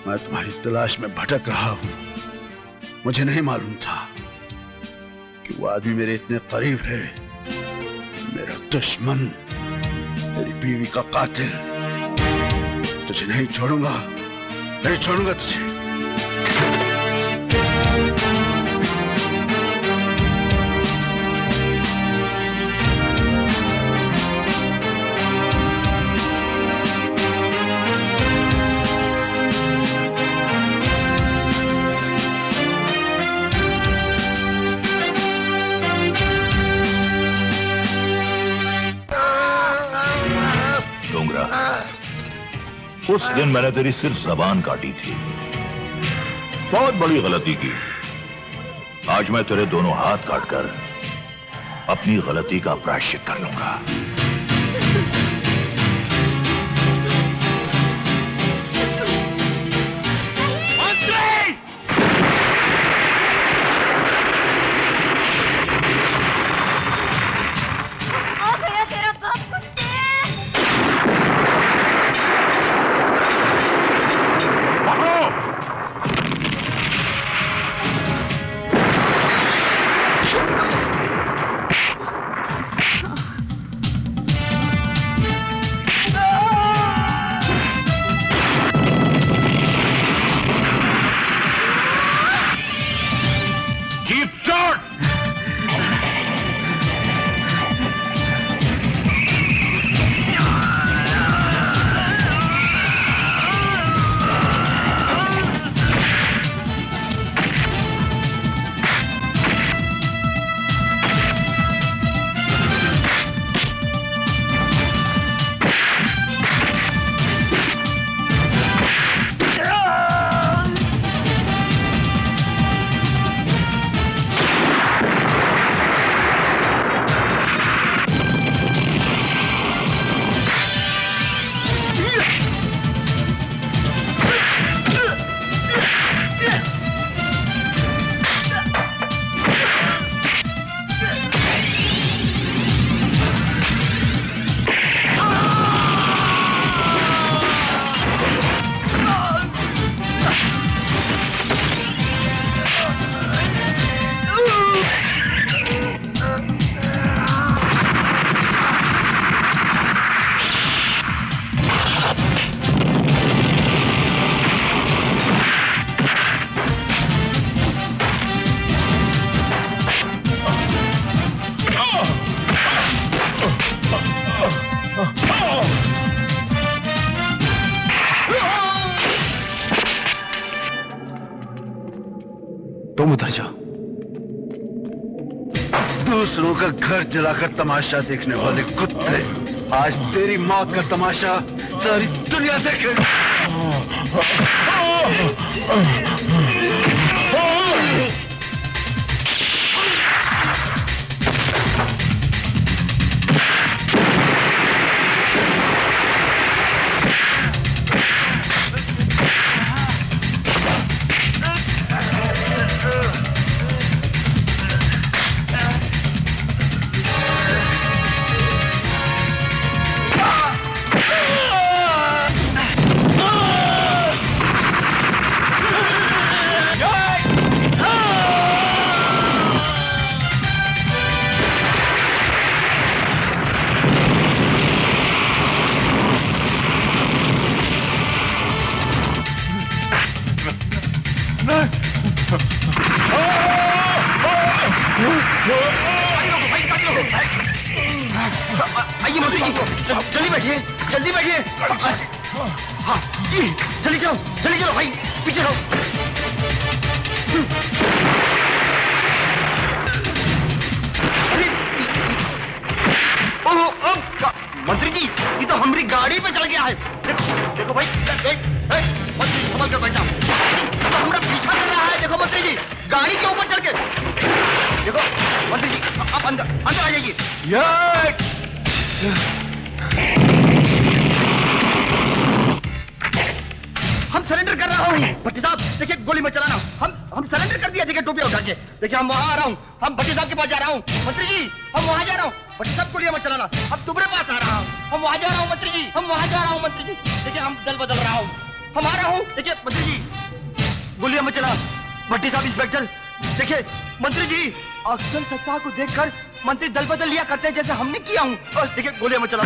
मैं तुम्हारी तलाश में भटक रहा हूं। मुझे नहीं मालूम था कि वो आदमी मेरे इतने करीब है। मेरा दुश्मन, मेरी बीवी का कातिल। तुझे नहीं छोड़ूंगा, नहीं छोड़ूंगा तुझे। उस दिन मैंने तेरी सिर्फ जबान काटी थी, बहुत बड़ी गलती की। आज मैं तेरे दोनों हाथ काटकर अपनी गलती का प्रायश्चित कर लूंगा। तुम उधर जाओ। दूसरों का घर जलाकर तमाशा देखने वाले कुत्ते, आज तेरी मौत का तमाशा सारी दुनिया देखेगी। आइए मंत्री जी, जल्दी बैठिए, जल्दी बैठिए। हाँ, जल्दी चलो, जल्दी चलो भाई, पीछे रहो। ओह, मंत्री जी, ये तो हमारी गाड़ी पे चल गया है। देखो, देखो भाई, मंत्री संभल कर बैठा, तो हमारा पीछा कर रहा है। देखो मंत्री जी, गाड़ी के ऊपर चढ़ के। देखो मंत्री जी, आप अंदर अंदर आ जाइए। हम सरेंडर कर रहा हूँ भट्टी साहब। देखिए गोली में चलाना, हम सरेंडर कर दिया। देखिए टोपी उठा के, देखिए हम वहां आ रहा हूँ, हम भट्टी साहब के पास जा रहा हूँ। मंत्री जी, हम वहां जा रहा हूँ, भट्टी साहब गोलियां मत चलाना। अब तुम्हारे पास आ रहा हूँ, हम वहां जा रहा हूँ मंत्री जी, हम वहां जा रहा हूँ मंत्री जी। देखिए हम दल बदल रहा हूँ, हम आ रहा हूँ। देखिए मंत्री जी, गोलियां मत चला। भट्टी साहब, इंस्पेक्टर, देखिए मंत्री जी, अक्सर सत्ता को देखकर मंत्री दल बदल लिया करते हैं, जैसे हमने किया हूँ। और देखिए गोलियां मत चला।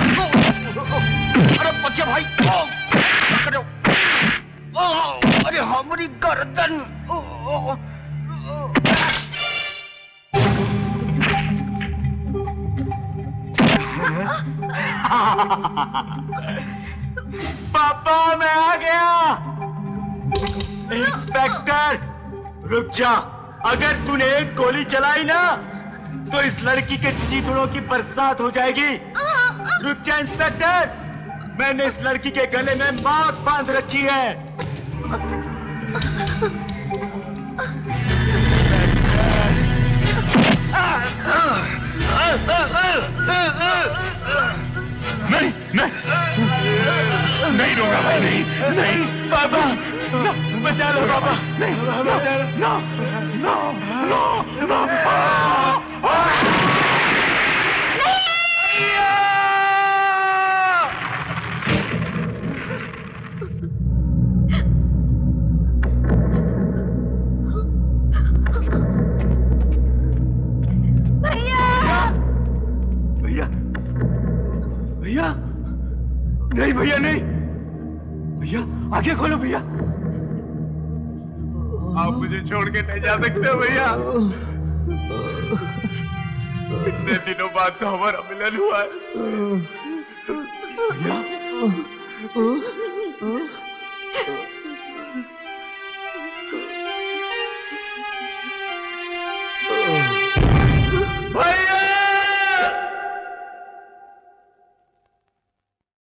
अरे बच्चे भाई, अरे हमारी गर्दन। पापा मैं आ गया। इंस्पेक्टर रुक जा, अगर तूने एक गोली चलाई ना तो इस लड़की के चीथड़ों की बरसात हो जाएगी। रुक जा इंस्पेक्टर, मैंने इस लड़की के गले में मौत बांध रखी है। नहीं नहीं नहीं डोंगरा भाई, नहीं नहीं पापा, बचा लो पापा, नहीं बचा लो। नो नो नो नो भैया भैया, नहीं भैया, नहीं भैया, आगे खोलो भैया। आप मुझे छोड़ के नहीं जा सकते हो भैया। इतने दिनों बाद तो हमारा मिलन हुआ है भैया।